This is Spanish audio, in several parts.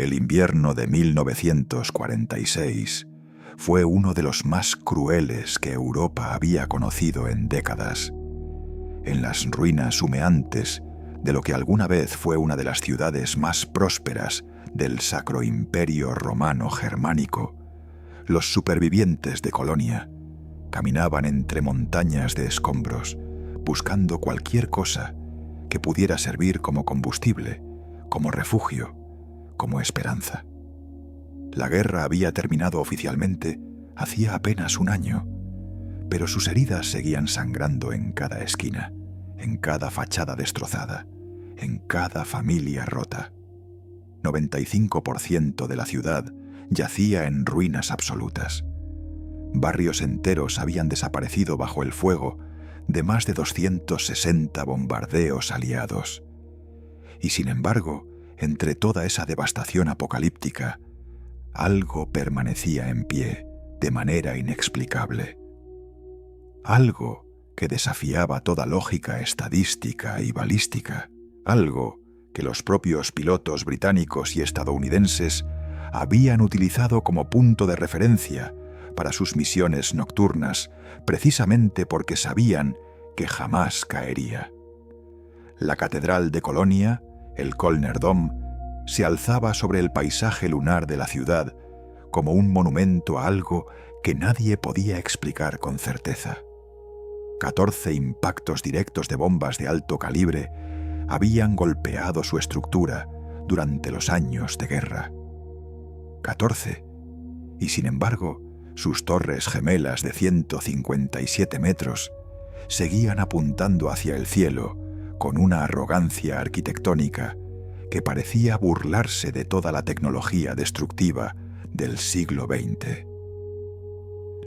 El invierno de 1946 fue uno de los más crueles que Europa había conocido en décadas. En las ruinas humeantes de lo que alguna vez fue una de las ciudades más prósperas del Sacro Imperio Romano Germánico, los supervivientes de Colonia caminaban entre montañas de escombros, buscando cualquier cosa que pudiera servir como combustible, como refugio, como esperanza. La guerra había terminado oficialmente hacía apenas un año, pero sus heridas seguían sangrando en cada esquina, en cada fachada destrozada, en cada familia rota. 95% de la ciudad yacía en ruinas absolutas. Barrios enteros habían desaparecido bajo el fuego de más de 260 bombardeos aliados. Y sin embargo, entre toda esa devastación apocalíptica, algo permanecía en pie de manera inexplicable. Algo que desafiaba toda lógica estadística y balística. Algo que los propios pilotos británicos y estadounidenses habían utilizado como punto de referencia para sus misiones nocturnas, precisamente porque sabían que jamás caería. La catedral de Colonia, el Kölner Dom, se alzaba sobre el paisaje lunar de la ciudad como un monumento a algo que nadie podía explicar con certeza. 14 impactos directos de bombas de alto calibre habían golpeado su estructura durante los años de guerra. 14. Y sin embargo, sus torres gemelas de 157 metros seguían apuntando hacia el cielo con una arrogancia arquitectónica que parecía burlarse de toda la tecnología destructiva del siglo XX.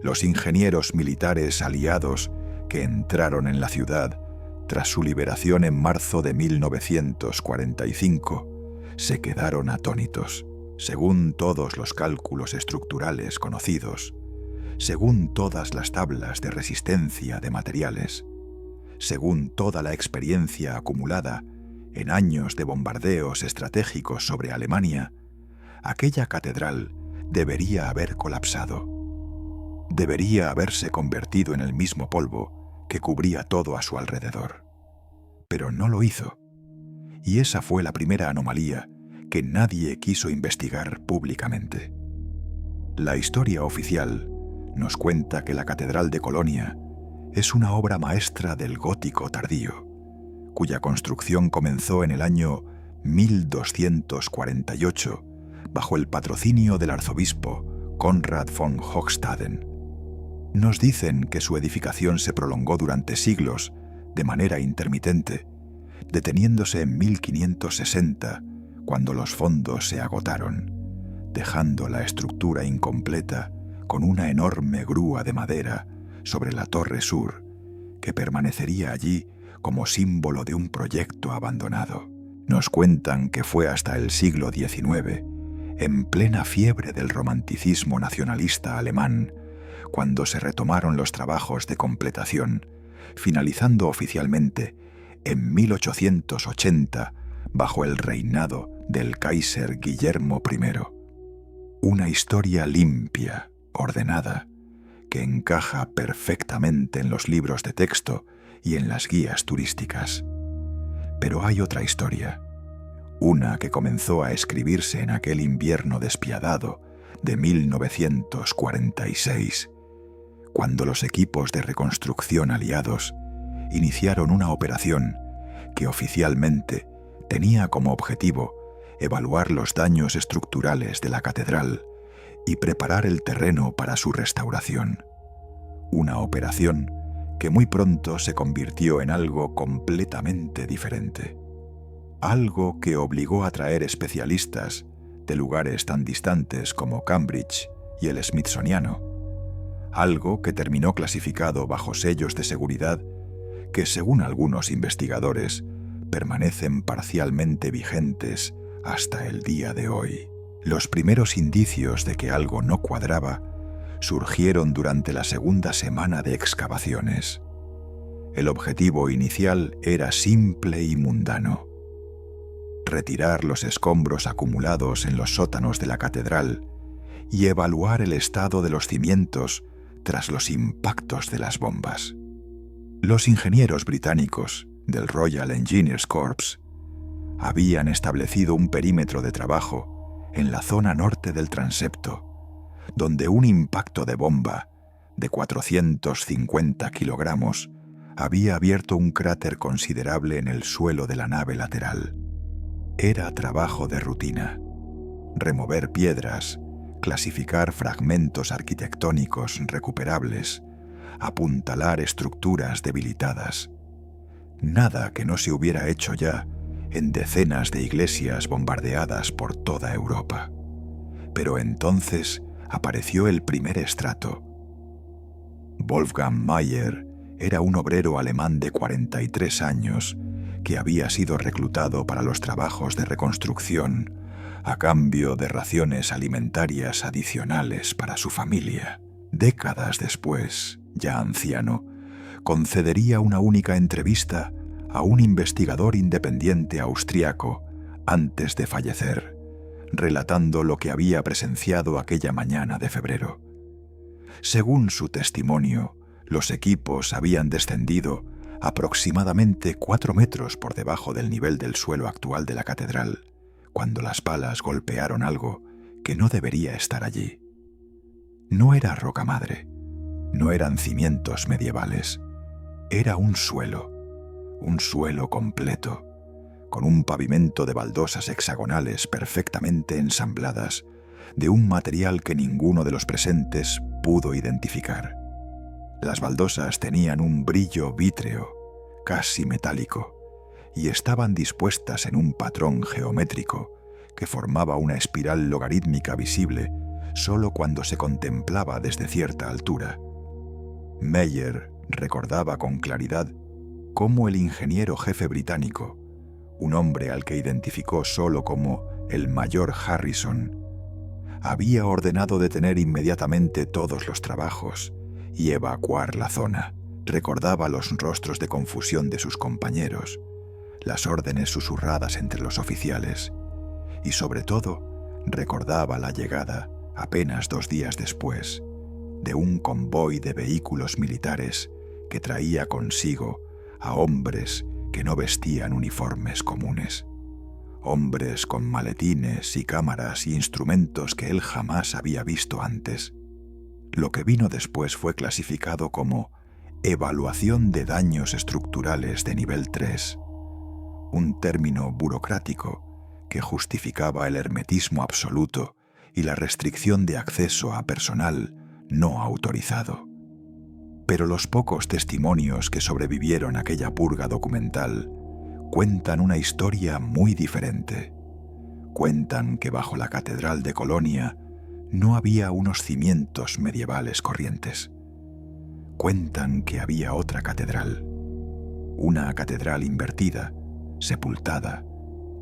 Los ingenieros militares aliados que entraron en la ciudad tras su liberación en marzo de 1945 se quedaron atónitos. Según todos los cálculos estructurales conocidos, según todas las tablas de resistencia de materiales, según toda la experiencia acumulada en años de bombardeos estratégicos sobre Alemania, aquella catedral debería haber colapsado. Debería haberse convertido en el mismo polvo que cubría todo a su alrededor. Pero no lo hizo. Y esa fue la primera anomalía que nadie quiso investigar públicamente. La historia oficial nos cuenta que la Catedral de Colonia es una obra maestra del gótico tardío, cuya construcción comenzó en el año 1248 bajo el patrocinio del arzobispo Konrad von Hochstaden. Nos dicen que su edificación se prolongó durante siglos de manera intermitente, deteniéndose en 1560 cuando los fondos se agotaron, dejando la estructura incompleta con una enorme grúa de madera sobre la torre sur, que permanecería allí como símbolo de un proyecto abandonado. Nos cuentan que fue hasta el siglo XIX, en plena fiebre del romanticismo nacionalista alemán, cuando se retomaron los trabajos de completación, finalizando oficialmente en 1880 bajo el reinado del Kaiser Guillermo I. Una historia limpia, ordenada, que encaja perfectamente en los libros de texto y en las guías turísticas. Pero hay otra historia, una que comenzó a escribirse en aquel invierno despiadado de 1946, cuando los equipos de reconstrucción aliados iniciaron una operación que oficialmente tenía como objetivo evaluar los daños estructurales de la catedral y preparar el terreno para su restauración. Una operación que muy pronto se convirtió en algo completamente diferente. Algo que obligó a traer especialistas de lugares tan distantes como Cambridge y el Smithsoniano. Algo que terminó clasificado bajo sellos de seguridad que, según algunos investigadores, permanecen parcialmente vigentes hasta el día de hoy. Los primeros indicios de que algo no cuadraba surgieron durante la segunda semana de excavaciones. El objetivo inicial era simple y mundano: retirar los escombros acumulados en los sótanos de la catedral y evaluar el estado de los cimientos tras los impactos de las bombas. Los ingenieros británicos del Royal Engineers Corps habían establecido un perímetro de trabajo en la zona norte del transepto, donde un impacto de bomba de 450 kilogramos había abierto un cráter considerable en el suelo de la nave lateral. Era trabajo de rutina: remover piedras, clasificar fragmentos arquitectónicos recuperables, apuntalar estructuras debilitadas. Nada que no se hubiera hecho ya en decenas de iglesias bombardeadas por toda Europa. Pero entonces apareció el primer estrato. Wolfgang Mayer era un obrero alemán de 43 años que había sido reclutado para los trabajos de reconstrucción a cambio de raciones alimentarias adicionales para su familia. Décadas después, ya anciano, concedería una única entrevista a un investigador independiente austriaco antes de fallecer, relatando lo que había presenciado aquella mañana de febrero. Según su testimonio, los equipos habían descendido aproximadamente 4 metros por debajo del nivel del suelo actual de la catedral, cuando las palas golpearon algo que no debería estar allí. No era roca madre, no eran cimientos medievales, era un suelo completo, con un pavimento de baldosas hexagonales perfectamente ensambladas, de un material que ninguno de los presentes pudo identificar. Las baldosas tenían un brillo vítreo, casi metálico, y estaban dispuestas en un patrón geométrico que formaba una espiral logarítmica visible solo cuando se contemplaba desde cierta altura. Meyer recordaba con claridad cómo el ingeniero jefe británico, un hombre al que identificó solo como el mayor Harrison, había ordenado detener inmediatamente todos los trabajos y evacuar la zona. Recordaba los rostros de confusión de sus compañeros, las órdenes susurradas entre los oficiales y, sobre todo, recordaba la llegada, apenas 2 días después, de un convoy de vehículos militares que traía consigo a hombres que no vestían uniformes comunes. Hombres con maletines y cámaras y instrumentos que él jamás había visto antes. Lo que vino después fue clasificado como evaluación de daños estructurales de nivel 3, un término burocrático que justificaba el hermetismo absoluto y la restricción de acceso a personal no autorizado. Pero los pocos testimonios que sobrevivieron a aquella purga documental cuentan una historia muy diferente. Cuentan que bajo la catedral de Colonia no había unos cimientos medievales corrientes. Cuentan que había otra catedral, una catedral invertida, sepultada,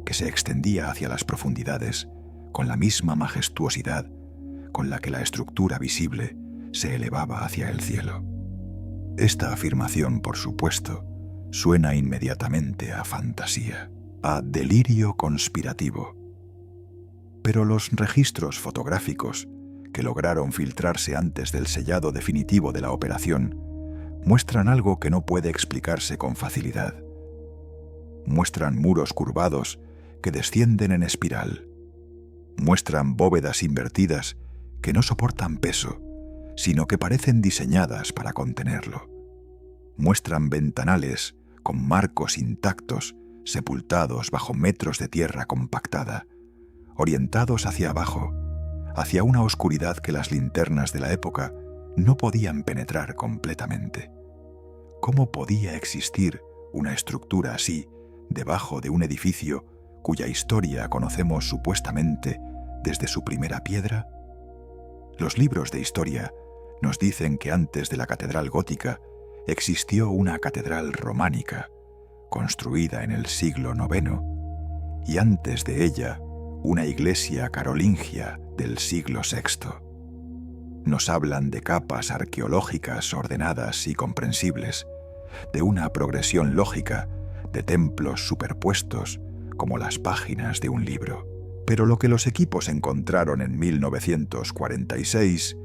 que se extendía hacia las profundidades con la misma majestuosidad con la que la estructura visible se elevaba hacia el cielo. Esta afirmación, por supuesto, suena inmediatamente a fantasía, a delirio conspirativo. Pero los registros fotográficos que lograron filtrarse antes del sellado definitivo de la operación muestran algo que no puede explicarse con facilidad. Muestran muros curvados que descienden en espiral. Muestran bóvedas invertidas que no soportan peso, sino que parecen diseñadas para contenerlo. Muestran ventanales con marcos intactos, sepultados bajo metros de tierra compactada, orientados hacia abajo, hacia una oscuridad que las linternas de la época no podían penetrar completamente. ¿Cómo podía existir una estructura así debajo de un edificio cuya historia conocemos supuestamente desde su primera piedra? Los libros de historia nos dicen que antes de la catedral gótica existió una catedral románica, construida en el siglo IX, y antes de ella una iglesia carolingia del siglo VI. Nos hablan de capas arqueológicas ordenadas y comprensibles, de una progresión lógica de templos superpuestos como las páginas de un libro. Pero lo que los equipos encontraron en 1946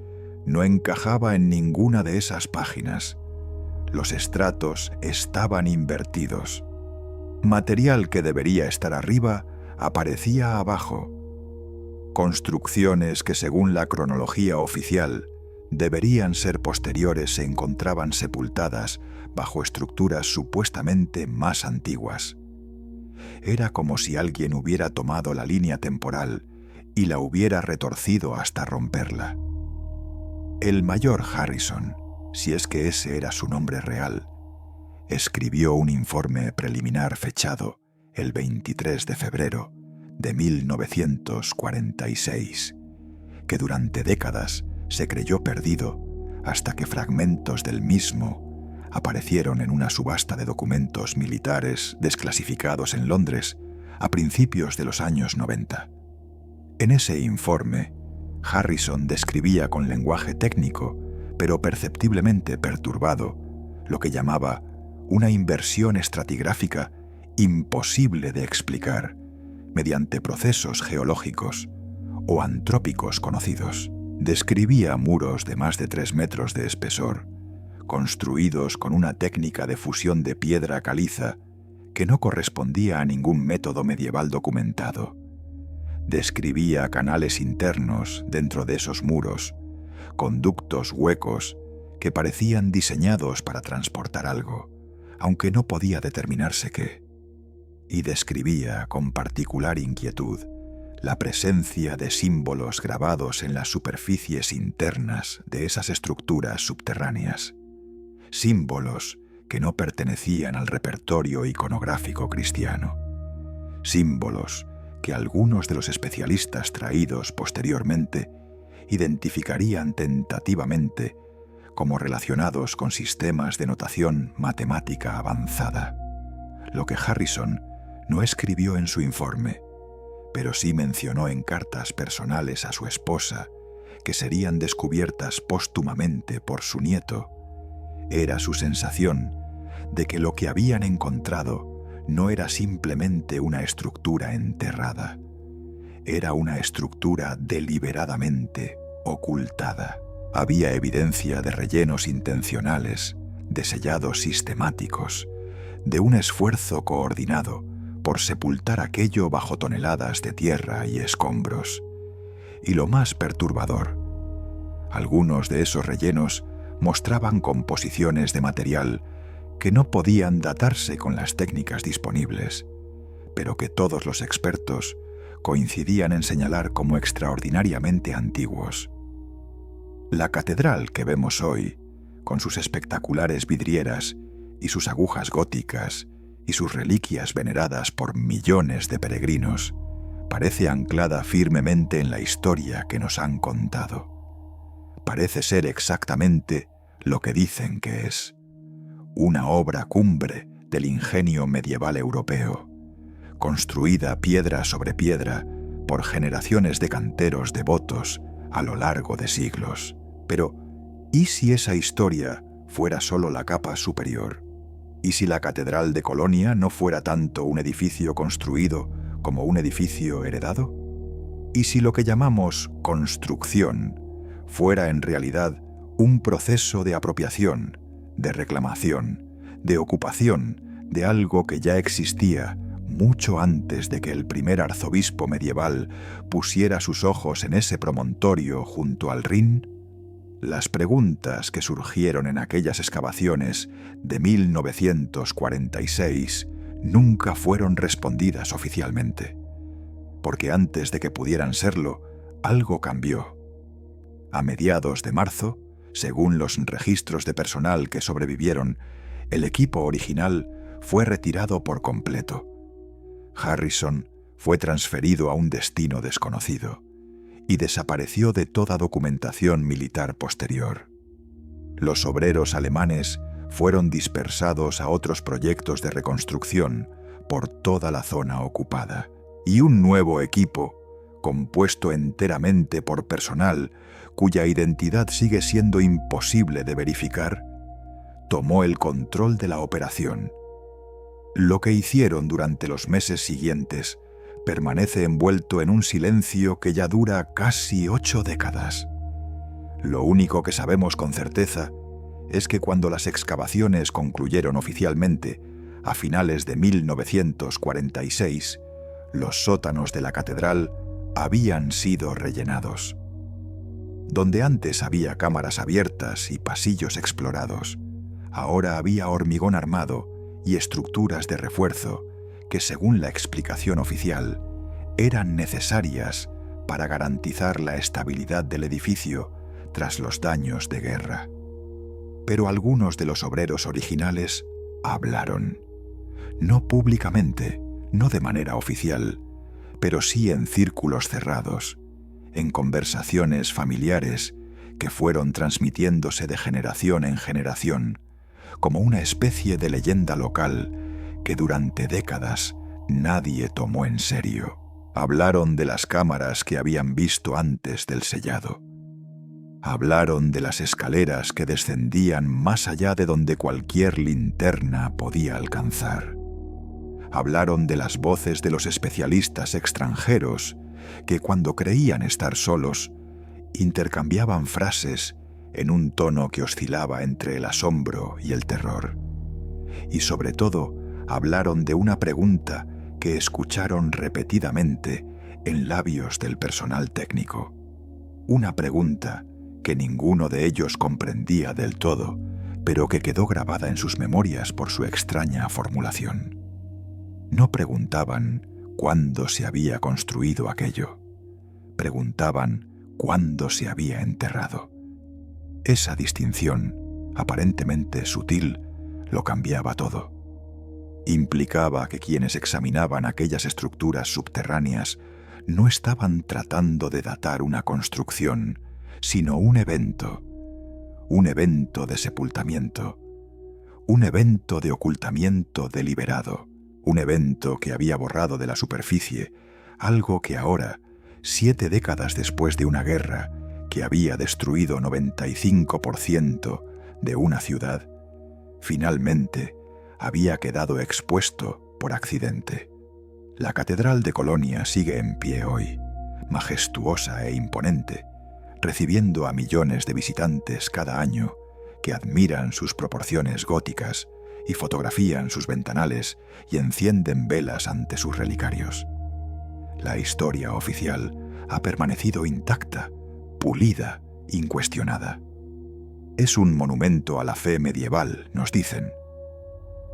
no encajaba en ninguna de esas páginas. Los estratos estaban invertidos. Material que debería estar arriba aparecía abajo. Construcciones que, según la cronología oficial, deberían ser posteriores se encontraban sepultadas bajo estructuras supuestamente más antiguas. Era como si alguien hubiera tomado la línea temporal y la hubiera retorcido hasta romperla. El mayor Harrison, si es que ese era su nombre real, escribió un informe preliminar fechado el 23 de febrero de 1946, que durante décadas se creyó perdido hasta que fragmentos del mismo aparecieron en una subasta de documentos militares desclasificados en Londres a principios de los años 90. En ese informe, Harrison describía con lenguaje técnico, pero perceptiblemente perturbado, lo que llamaba una inversión estratigráfica imposible de explicar mediante procesos geológicos o antrópicos conocidos. Describía muros de más de 3 metros de espesor, construidos con una técnica de fusión de piedra caliza que no correspondía a ningún método medieval documentado. Describía canales internos dentro de esos muros, conductos huecos que parecían diseñados para transportar algo, aunque no podía determinarse qué. Y describía con particular inquietud la presencia de símbolos grabados en las superficies internas de esas estructuras subterráneas. Símbolos que no pertenecían al repertorio iconográfico cristiano. Símbolos que algunos de los especialistas traídos posteriormente identificarían tentativamente como relacionados con sistemas de notación matemática avanzada, lo que Harrison no escribió en su informe, pero sí mencionó en cartas personales a su esposa, que serían descubiertas póstumamente por su nieto. Era su sensación de que lo que habían encontrado no era simplemente una estructura enterrada, era una estructura deliberadamente ocultada. Había evidencia de rellenos intencionales, de sellados sistemáticos, de un esfuerzo coordinado por sepultar aquello bajo toneladas de tierra y escombros. Y lo más perturbador, algunos de esos rellenos mostraban composiciones de material que no podían datarse con las técnicas disponibles, pero que todos los expertos coincidían en señalar como extraordinariamente antiguos. La catedral que vemos hoy, con sus espectaculares vidrieras y sus agujas góticas y sus reliquias veneradas por millones de peregrinos, parece anclada firmemente en la historia que nos han contado. Parece ser exactamente lo que dicen que es: una obra cumbre del ingenio medieval europeo, construida piedra sobre piedra por generaciones de canteros devotos a lo largo de siglos. Pero, ¿y si esa historia fuera solo la capa superior? ¿Y si la Catedral de Colonia no fuera tanto un edificio construido como un edificio heredado? ¿Y si lo que llamamos construcción fuera en realidad un proceso de apropiación, de reclamación, de ocupación de algo que ya existía mucho antes de que el primer arzobispo medieval pusiera sus ojos en ese promontorio junto al Rin? Las preguntas que surgieron en aquellas excavaciones de 1946 nunca fueron respondidas oficialmente, porque antes de que pudieran serlo, algo cambió. A mediados de marzo, según los registros de personal que sobrevivieron, el equipo original fue retirado por completo. Harrison fue transferido a un destino desconocido y desapareció de toda documentación militar posterior. Los obreros alemanes fueron dispersados a otros proyectos de reconstrucción por toda la zona ocupada, y un nuevo equipo, compuesto enteramente por personal cuya identidad sigue siendo imposible de verificar, tomó el control de la operación. Lo que hicieron durante los meses siguientes permanece envuelto en un silencio que ya dura casi 8 décadas. Lo único que sabemos con certeza es que cuando las excavaciones concluyeron oficialmente, a finales de 1946, los sótanos de la catedral habían sido rellenados. Donde antes había cámaras abiertas y pasillos explorados, ahora había hormigón armado y estructuras de refuerzo que, según la explicación oficial, eran necesarias para garantizar la estabilidad del edificio tras los daños de guerra. Pero algunos de los obreros originales hablaron. No públicamente, no de manera oficial, pero sí en círculos cerrados, en conversaciones familiares que fueron transmitiéndose de generación en generación, como una especie de leyenda local que durante décadas nadie tomó en serio. Hablaron de las cámaras que habían visto antes del sellado. Hablaron de las escaleras que descendían más allá de donde cualquier linterna podía alcanzar. Hablaron de las voces de los especialistas extranjeros que, cuando creían estar solos, intercambiaban frases en un tono que oscilaba entre el asombro y el terror. Y sobre todo, hablaron de una pregunta que escucharon repetidamente en labios del personal técnico. Una pregunta que ninguno de ellos comprendía del todo, pero que quedó grabada en sus memorias por su extraña formulación. No preguntaban cuándo se había construido aquello. Preguntaban cuándo se había enterrado. Esa distinción, aparentemente sutil, lo cambiaba todo. Implicaba que quienes examinaban aquellas estructuras subterráneas no estaban tratando de datar una construcción, sino un evento de sepultamiento, un evento de ocultamiento deliberado, un evento que había borrado de la superficie algo que ahora, 7 décadas después de una guerra que había destruido 95% de una ciudad, finalmente había quedado expuesto por accidente. La Catedral de Colonia sigue en pie hoy, majestuosa e imponente, recibiendo a millones de visitantes cada año que admiran sus proporciones góticas y fotografían sus ventanales y encienden velas ante sus relicarios. La historia oficial ha permanecido intacta, pulida, incuestionada. Es un monumento a la fe medieval, nos dicen.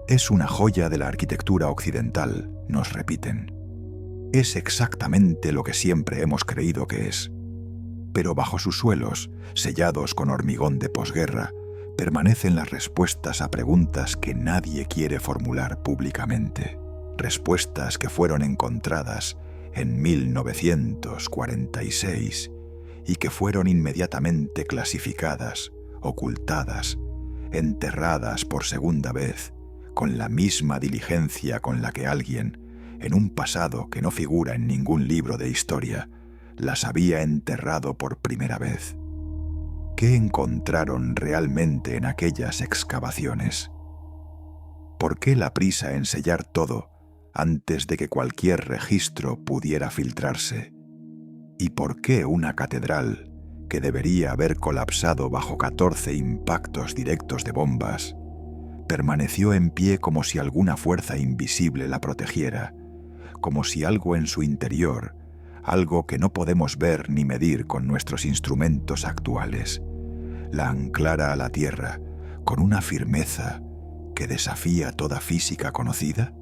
Es una joya de la arquitectura occidental, nos repiten. Es exactamente lo que siempre hemos creído que es. Pero bajo sus suelos, sellados con hormigón de posguerra, permanecen las respuestas a preguntas que nadie quiere formular públicamente. Respuestas que fueron encontradas en 1946 y que fueron inmediatamente clasificadas, ocultadas, enterradas por segunda vez, con la misma diligencia con la que alguien, en un pasado que no figura en ningún libro de historia, las había enterrado por primera vez. ¿Qué encontraron realmente en aquellas excavaciones? ¿Por qué la prisa en sellar todo antes de que cualquier registro pudiera filtrarse? ¿Y por qué una catedral que debería haber colapsado bajo 14 impactos directos de bombas permaneció en pie como si alguna fuerza invisible la protegiera, como si algo en su interior, algo que no podemos ver ni medir con nuestros instrumentos actuales, la anclara a la tierra con una firmeza que desafía toda física conocida?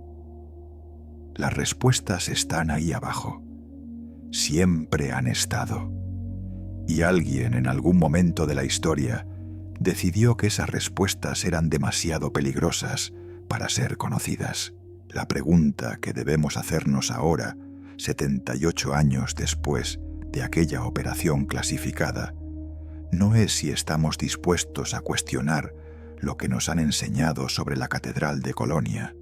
Las respuestas están ahí abajo. Siempre han estado. Y alguien en algún momento de la historia decidió que esas respuestas eran demasiado peligrosas para ser conocidas. La pregunta que debemos hacernos ahora, 78 años después de aquella operación clasificada, no es si estamos dispuestos a cuestionar lo que nos han enseñado sobre la Catedral de Colonia.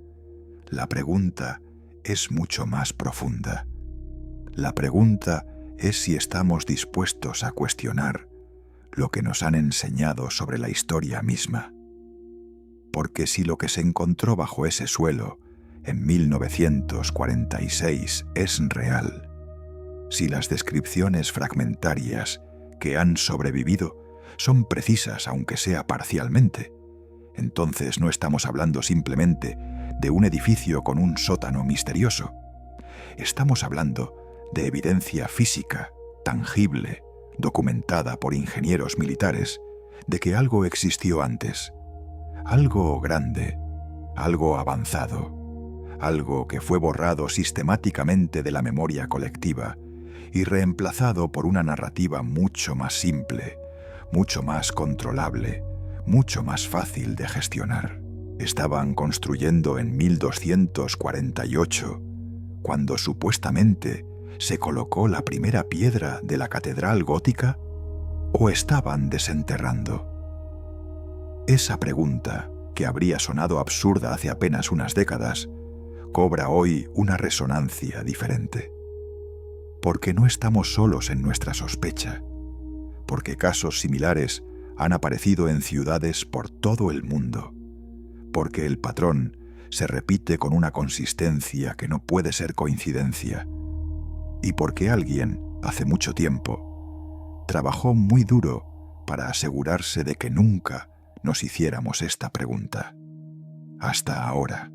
La pregunta es mucho más profunda. La pregunta es si estamos dispuestos a cuestionar lo que nos han enseñado sobre la historia misma. Porque si lo que se encontró bajo ese suelo en 1946 es real, si las descripciones fragmentarias que han sobrevivido son precisas aunque sea parcialmente, entonces no estamos hablando simplemente de un edificio con un sótano misterioso. Estamos hablando de evidencia física, tangible, documentada por ingenieros militares, de que algo existió antes. Algo grande, algo avanzado, algo que fue borrado sistemáticamente de la memoria colectiva y reemplazado por una narrativa mucho más simple, mucho más controlable, mucho más fácil de gestionar. Estaban construyendo en 1248, cuando supuestamente se colocó la primera piedra de la catedral gótica, ¿o estaban desenterrando? Esa pregunta, que habría sonado absurda hace apenas unas décadas, cobra hoy una resonancia diferente. Porque no estamos solos en nuestra sospecha, porque casos similares han aparecido en ciudades por todo el mundo, porque el patrón se repite con una consistencia que no puede ser coincidencia, y porque alguien, hace mucho tiempo, trabajó muy duro para asegurarse de que nunca nos hiciéramos esta pregunta. Hasta ahora.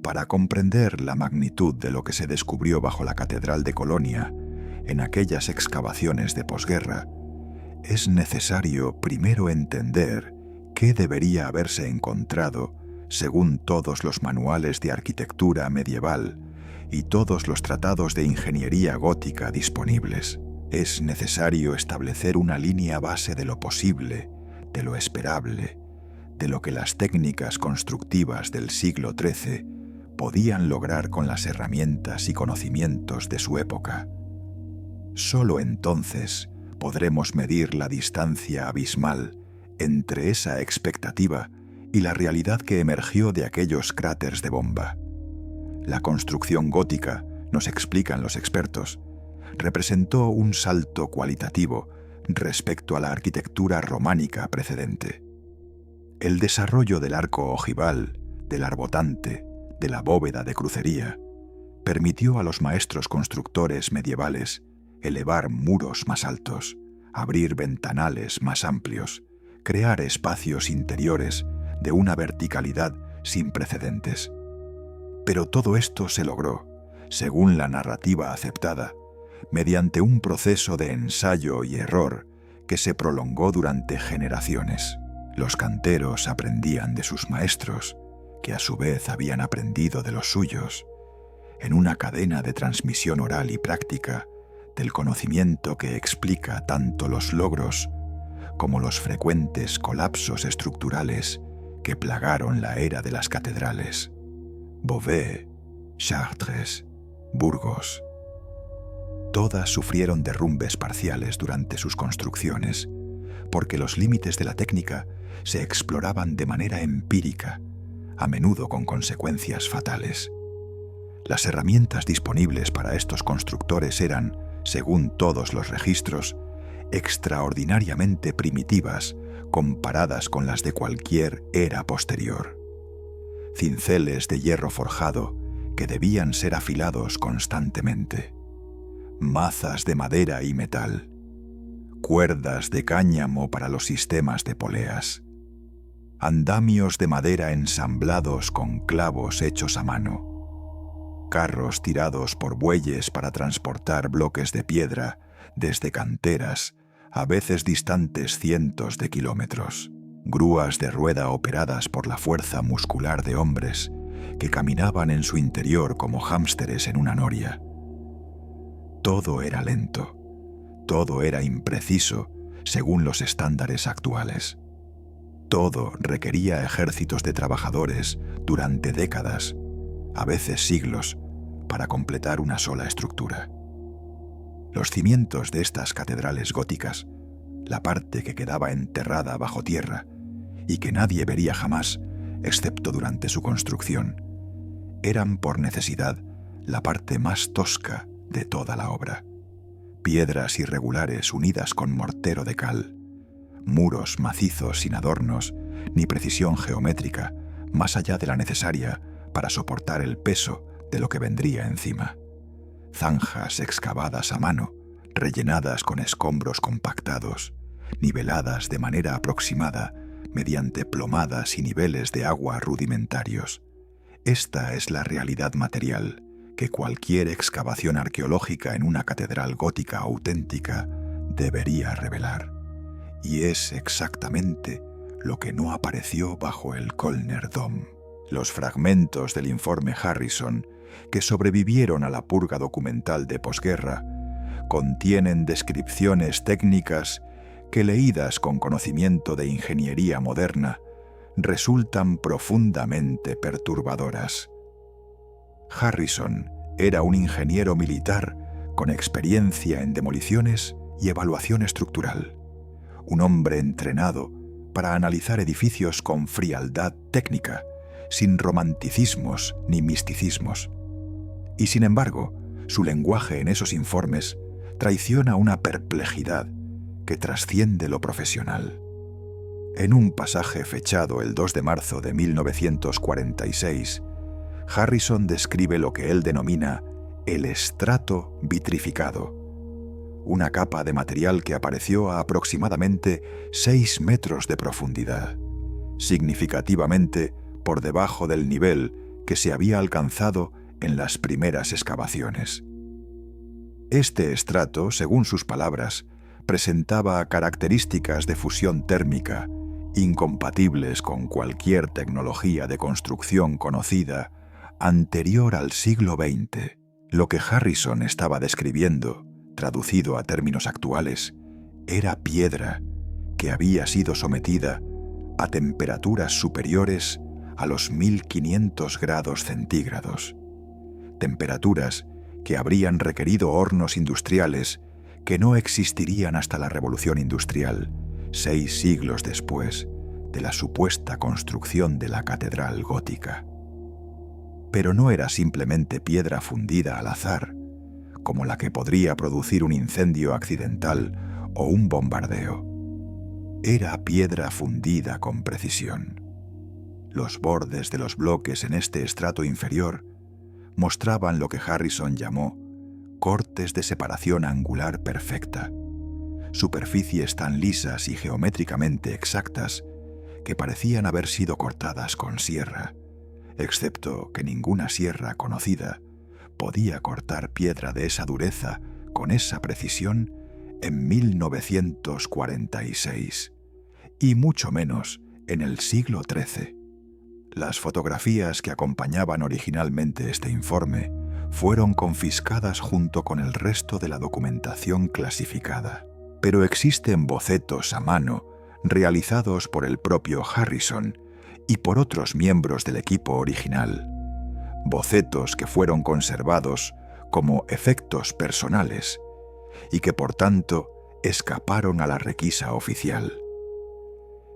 Para comprender la magnitud de lo que se descubrió bajo la Catedral de Colonia en aquellas excavaciones de posguerra, es necesario primero entender qué debería haberse encontrado según todos los manuales de arquitectura medieval y todos los tratados de ingeniería gótica disponibles. Es necesario establecer una línea base de lo posible, de lo esperable, de lo que las técnicas constructivas del siglo XIII podían lograr con las herramientas y conocimientos de su época. Solo entonces podremos medir la distancia abismal entre esa expectativa y la realidad que emergió de aquellos cráteres de bomba. La construcción gótica, nos explican los expertos, representó un salto cualitativo respecto a la arquitectura románica precedente. El desarrollo del arco ojival, del arbotantes, de la bóveda de crucería, permitió a los maestros constructores medievales elevar muros más altos, abrir ventanales más amplios, crear espacios interiores de una verticalidad sin precedentes. Pero todo esto se logró, según la narrativa aceptada, mediante un proceso de ensayo y error que se prolongó durante generaciones. Los canteros aprendían de sus maestros, que a su vez habían aprendido de los suyos, en una cadena de transmisión oral y práctica del conocimiento que explica tanto los logros como los frecuentes colapsos estructurales que plagaron la era de las catedrales. Beauvais, Chartres, Burgos. Todas sufrieron derrumbes parciales durante sus construcciones, porque los límites de la técnica se exploraban de manera empírica, a menudo con consecuencias fatales. Las herramientas disponibles para estos constructores eran, según todos los registros, extraordinariamente primitivas comparadas con las de cualquier era posterior. Cinceles de hierro forjado que debían ser afilados constantemente, mazas de madera y metal, cuerdas de cáñamo para los sistemas de poleas, andamios de madera ensamblados con clavos hechos a mano, carros tirados por bueyes para transportar bloques de piedra desde canteras, a veces distantes cientos de kilómetros, grúas de rueda operadas por la fuerza muscular de hombres que caminaban en su interior como hámsteres en una noria. Todo era lento, todo era impreciso según los estándares actuales. Todo requería ejércitos de trabajadores durante décadas, a veces siglos, para completar una sola estructura. Los cimientos de estas catedrales góticas, la parte que quedaba enterrada bajo tierra y que nadie vería jamás, excepto durante su construcción, eran por necesidad la parte más tosca de toda la obra. Piedras irregulares unidas con mortero de cal, muros macizos sin adornos ni precisión geométrica más allá de la necesaria para soportar el peso de lo que vendría encima. Zanjas excavadas a mano, rellenadas con escombros compactados, niveladas de manera aproximada mediante plomadas y niveles de agua rudimentarios. Esta es la realidad material que cualquier excavación arqueológica en una catedral gótica auténtica debería revelar. Y es exactamente lo que no apareció bajo el Kölner Dom. Los fragmentos del informe Harrison, que sobrevivieron a la purga documental de posguerra, contienen descripciones técnicas que, leídas con conocimiento de ingeniería moderna, resultan profundamente perturbadoras. Harrison era un ingeniero militar con experiencia en demoliciones y evaluación estructural, un hombre entrenado para analizar edificios con frialdad técnica, sin romanticismos ni misticismos. Y sin embargo, su lenguaje en esos informes traiciona una perplejidad que trasciende lo profesional. En un pasaje fechado el 2 de marzo de 1946, Harrison describe lo que él denomina el estrato vitrificado, una capa de material que apareció a aproximadamente 6 metros de profundidad, significativamente por debajo del nivel que se había alcanzado en las primeras excavaciones. Este estrato, según sus palabras, presentaba características de fusión térmica incompatibles con cualquier tecnología de construcción conocida anterior al siglo XX. Lo que Harrison estaba describiendo, traducido a términos actuales, era piedra que había sido sometida a temperaturas superiores a los 1500 grados centígrados. Temperaturas que habrían requerido hornos industriales que no existirían hasta la Revolución Industrial, 6 siglos después de la supuesta construcción de la catedral gótica. Pero no era simplemente piedra fundida al azar, como la que podría producir un incendio accidental o un bombardeo. Era piedra fundida con precisión. Los bordes de los bloques en este estrato inferior mostraban lo que Harrison llamó cortes de separación angular perfecta, superficies tan lisas y geométricamente exactas que parecían haber sido cortadas con sierra, excepto que ninguna sierra conocida podía cortar piedra de esa dureza con esa precisión en 1946, y mucho menos en el siglo XIII. Las fotografías que acompañaban originalmente este informe fueron confiscadas junto con el resto de la documentación clasificada. Pero existen bocetos a mano realizados por el propio Harrison y por otros miembros del equipo original. Bocetos que fueron conservados como efectos personales y que por tanto escaparon a la requisa oficial.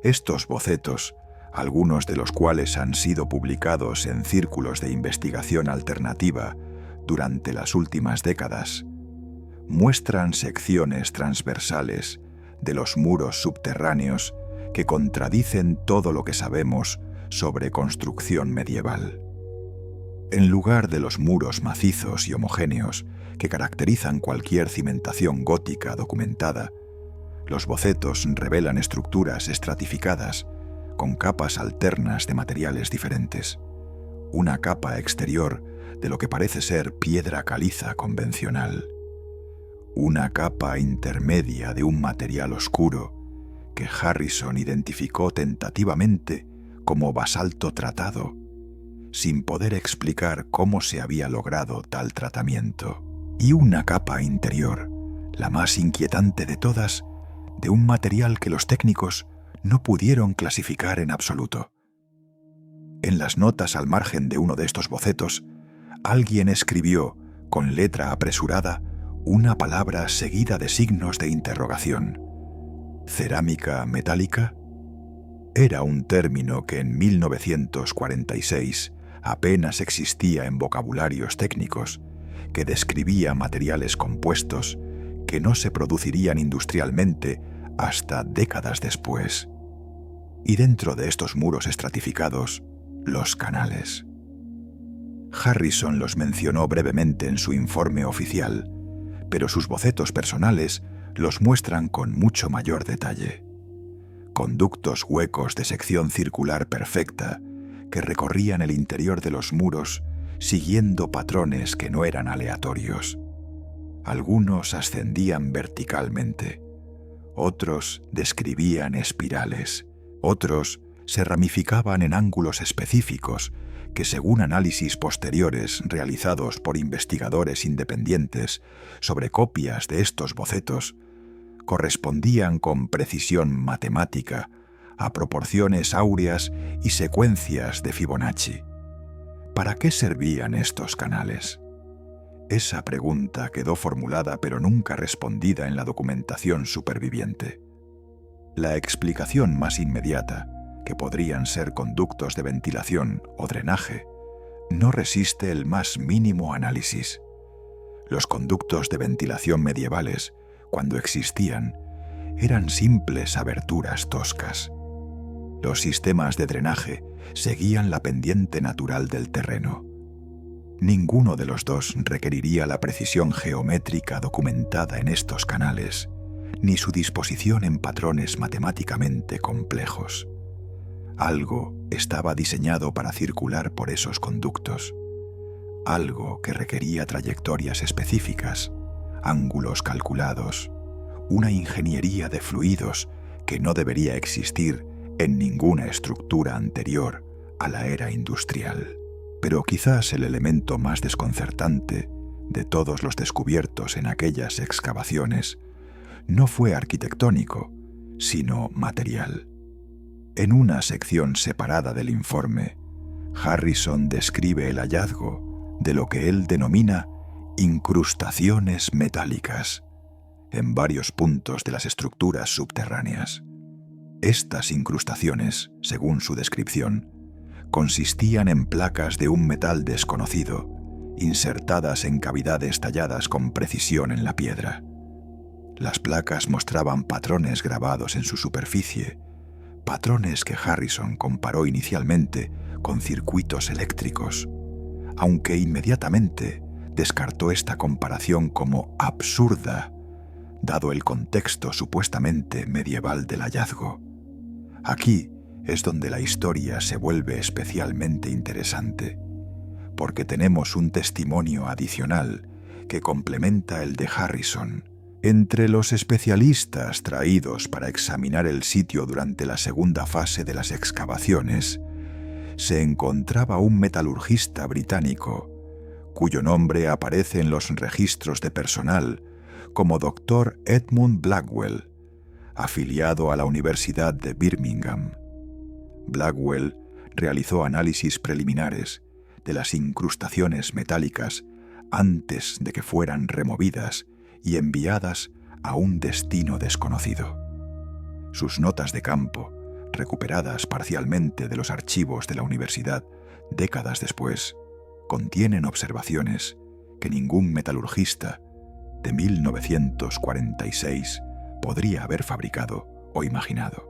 Estos bocetos, algunos de los cuales han sido publicados en círculos de investigación alternativa durante las últimas décadas, muestran secciones transversales de los muros subterráneos que contradicen todo lo que sabemos sobre construcción medieval. En lugar de los muros macizos y homogéneos que caracterizan cualquier cimentación gótica documentada, los bocetos revelan estructuras estratificadas con capas alternas de materiales diferentes. Una capa exterior de lo que parece ser piedra caliza convencional. Una capa intermedia de un material oscuro que Harrison identificó tentativamente como basalto tratado, sin poder explicar cómo se había logrado tal tratamiento. Y una capa interior, la más inquietante de todas, de un material que los técnicos no pudieron clasificar en absoluto. En las notas al margen de uno de estos bocetos, alguien escribió, con letra apresurada, una palabra seguida de signos de interrogación. ¿Cerámica metálica? Era un término que en 1946 apenas existía en vocabularios técnicos, que describía materiales compuestos que no se producirían industrialmente hasta décadas después. Y dentro de estos muros estratificados, los canales. Harrison los mencionó brevemente en su informe oficial, pero sus bocetos personales los muestran con mucho mayor detalle. Conductos huecos de sección circular perfecta que recorrían el interior de los muros siguiendo patrones que no eran aleatorios. Algunos ascendían verticalmente, otros describían espirales, otros se ramificaban en ángulos específicos que, según análisis posteriores realizados por investigadores independientes sobre copias de estos bocetos, correspondían con precisión matemática a proporciones áureas y secuencias de Fibonacci. ¿Para qué servían estos canales? Esa pregunta quedó formulada pero nunca respondida en la documentación superviviente. La explicación más inmediata, que podrían ser conductos de ventilación o drenaje, no resiste el más mínimo análisis. Los conductos de ventilación medievales, cuando existían, eran simples aberturas toscas. Los sistemas de drenaje seguían la pendiente natural del terreno. Ninguno de los dos requeriría la precisión geométrica documentada en estos canales, ni su disposición en patrones matemáticamente complejos. Algo estaba diseñado para circular por esos conductos, algo que requería trayectorias específicas, ángulos calculados, una ingeniería de fluidos que no debería existir en ninguna estructura anterior a la era industrial. Pero quizás el elemento más desconcertante de todos los descubiertos en aquellas excavaciones no fue arquitectónico, sino material. En una sección separada del informe, Harrison describe el hallazgo de lo que él denomina incrustaciones metálicas en varios puntos de las estructuras subterráneas. Estas incrustaciones, según su descripción, consistían en placas de un metal desconocido, insertadas en cavidades talladas con precisión en la piedra. Las placas mostraban patrones grabados en su superficie, patrones que Harrison comparó inicialmente con circuitos eléctricos, aunque inmediatamente descartó esta comparación como absurda, dado el contexto supuestamente medieval del hallazgo. Aquí es donde la historia se vuelve especialmente interesante, porque tenemos un testimonio adicional que complementa el de Harrison. Entre los especialistas traídos para examinar el sitio durante la segunda fase de las excavaciones, se encontraba un metalurgista británico, cuyo nombre aparece en los registros de personal como Dr. Edmund Blackwell, afiliado a la Universidad de Birmingham. Blackwell realizó análisis preliminares de las incrustaciones metálicas antes de que fueran removidas y enviadas a un destino desconocido. Sus notas de campo, recuperadas parcialmente de los archivos de la universidad décadas después, contienen observaciones que ningún metalurgista de 1946 podría haber fabricado o imaginado.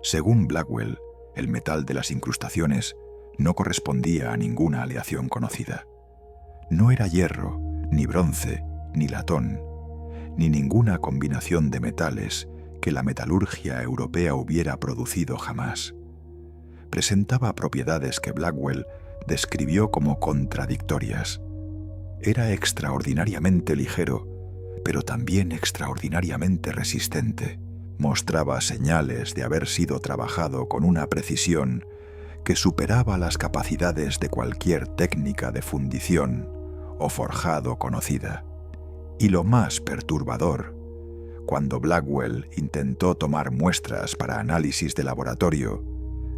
Según Blackwell, el metal de las incrustaciones no correspondía a ninguna aleación conocida. No era hierro, ni bronce, ni latón, ni ninguna combinación de metales que la metalurgia europea hubiera producido jamás. Presentaba propiedades que Blackwell describió como contradictorias. Era extraordinariamente ligero, pero también extraordinariamente resistente. Mostraba señales de haber sido trabajado con una precisión que superaba las capacidades de cualquier técnica de fundición o forjado conocida. Y lo más perturbador, cuando Blackwell intentó tomar muestras para análisis de laboratorio,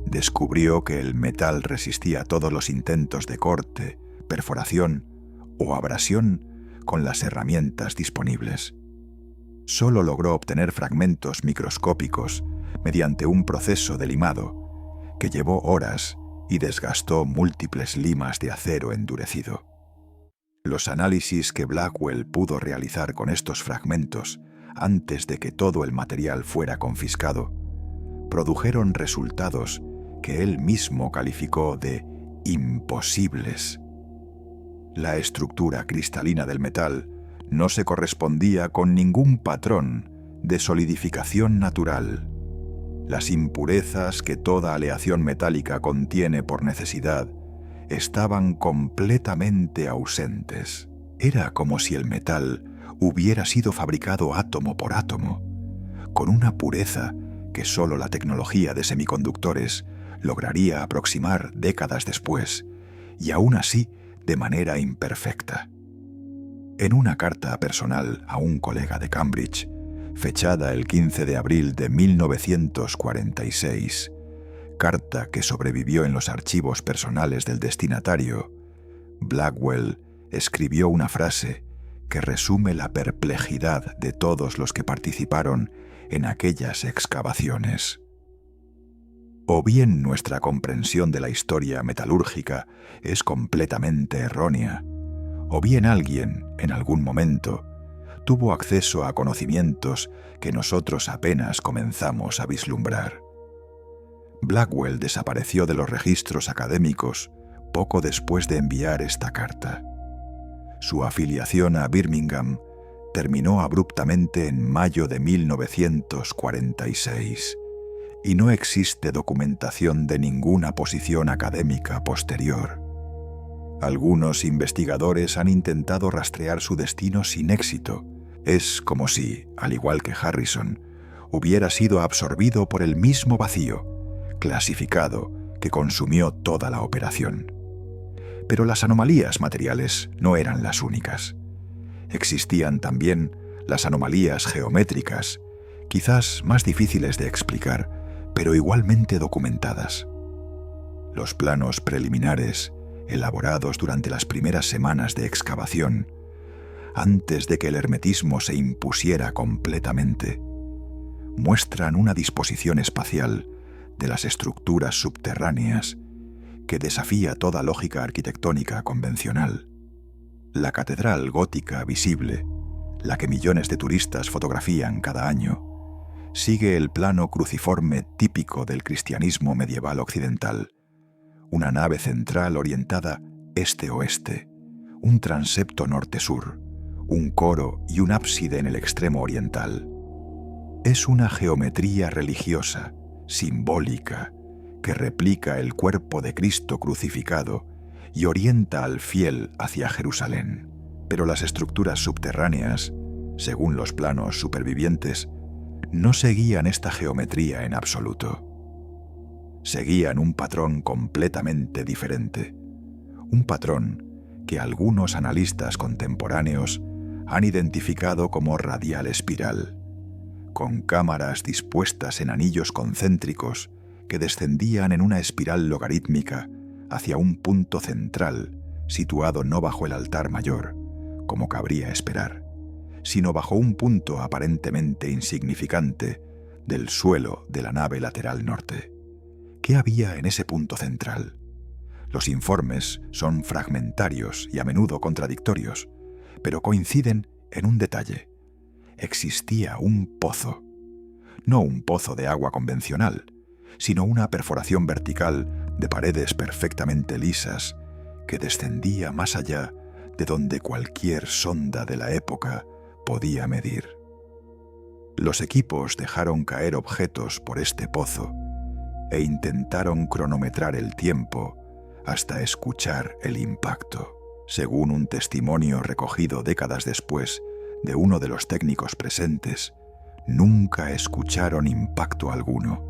descubrió que el metal resistía todos los intentos de corte, perforación o abrasión con las herramientas disponibles. Solo logró obtener fragmentos microscópicos mediante un proceso de limado que llevó horas y desgastó múltiples limas de acero endurecido. Los análisis que Blackwell pudo realizar con estos fragmentos antes de que todo el material fuera confiscado, produjeron resultados que él mismo calificó de imposibles. La estructura cristalina del metal no se correspondía con ningún patrón de solidificación natural. Las impurezas que toda aleación metálica contiene por necesidad estaban completamente ausentes. Era como si el metal hubiera sido fabricado átomo por átomo, con una pureza que solo la tecnología de semiconductores lograría aproximar décadas después, y aún así de manera imperfecta. En una carta personal a un colega de Cambridge, fechada el 15 de abril de 1946, carta que sobrevivió en los archivos personales del destinatario, Blackwell escribió una frase que resume la perplejidad de todos los que participaron en aquellas excavaciones. O bien nuestra comprensión de la historia metalúrgica es completamente errónea, o bien alguien, en algún momento, tuvo acceso a conocimientos que nosotros apenas comenzamos a vislumbrar. Blackwell desapareció de los registros académicos poco después de enviar esta carta. Su afiliación a Birmingham terminó abruptamente en mayo de 1946 y no existe documentación de ninguna posición académica posterior. Algunos investigadores han intentado rastrear su destino sin éxito. Es como si, al igual que Harrison, hubiera sido absorbido por el mismo vacío, clasificado, que consumió toda la operación. Pero las anomalías materiales no eran las únicas. Existían también las anomalías geométricas, quizás más difíciles de explicar, pero igualmente documentadas. Los planos preliminares, elaborados durante las primeras semanas de excavación, antes de que el hermetismo se impusiera completamente, muestran una disposición espacial de las estructuras subterráneas que desafía toda lógica arquitectónica convencional. La catedral gótica visible, la que millones de turistas fotografían cada año, sigue el plano cruciforme típico del cristianismo medieval occidental, una nave central orientada este-oeste, un transepto norte-sur, un coro y un ábside en el extremo oriental. Es una geometría religiosa, simbólica, que replica el cuerpo de Cristo crucificado y orienta al fiel hacia Jerusalén. Pero las estructuras subterráneas, según los planos supervivientes, no seguían esta geometría en absoluto. Seguían un patrón completamente diferente, un patrón que algunos analistas contemporáneos han identificado como radial espiral, con cámaras dispuestas en anillos concéntricos que descendían en una espiral logarítmica hacia un punto central situado no bajo el altar mayor, como cabría esperar, sino bajo un punto aparentemente insignificante del suelo de la nave lateral norte. ¿Qué había en ese punto central? Los informes son fragmentarios y a menudo contradictorios, pero coinciden en un detalle. Existía un pozo. No un pozo de agua convencional, sino una perforación vertical de paredes perfectamente lisas que descendía más allá de donde cualquier sonda de la época podía medir. Los equipos dejaron caer objetos por este pozo e intentaron cronometrar el tiempo hasta escuchar el impacto. Según un testimonio recogido décadas después de uno de los técnicos presentes, nunca escucharon impacto alguno.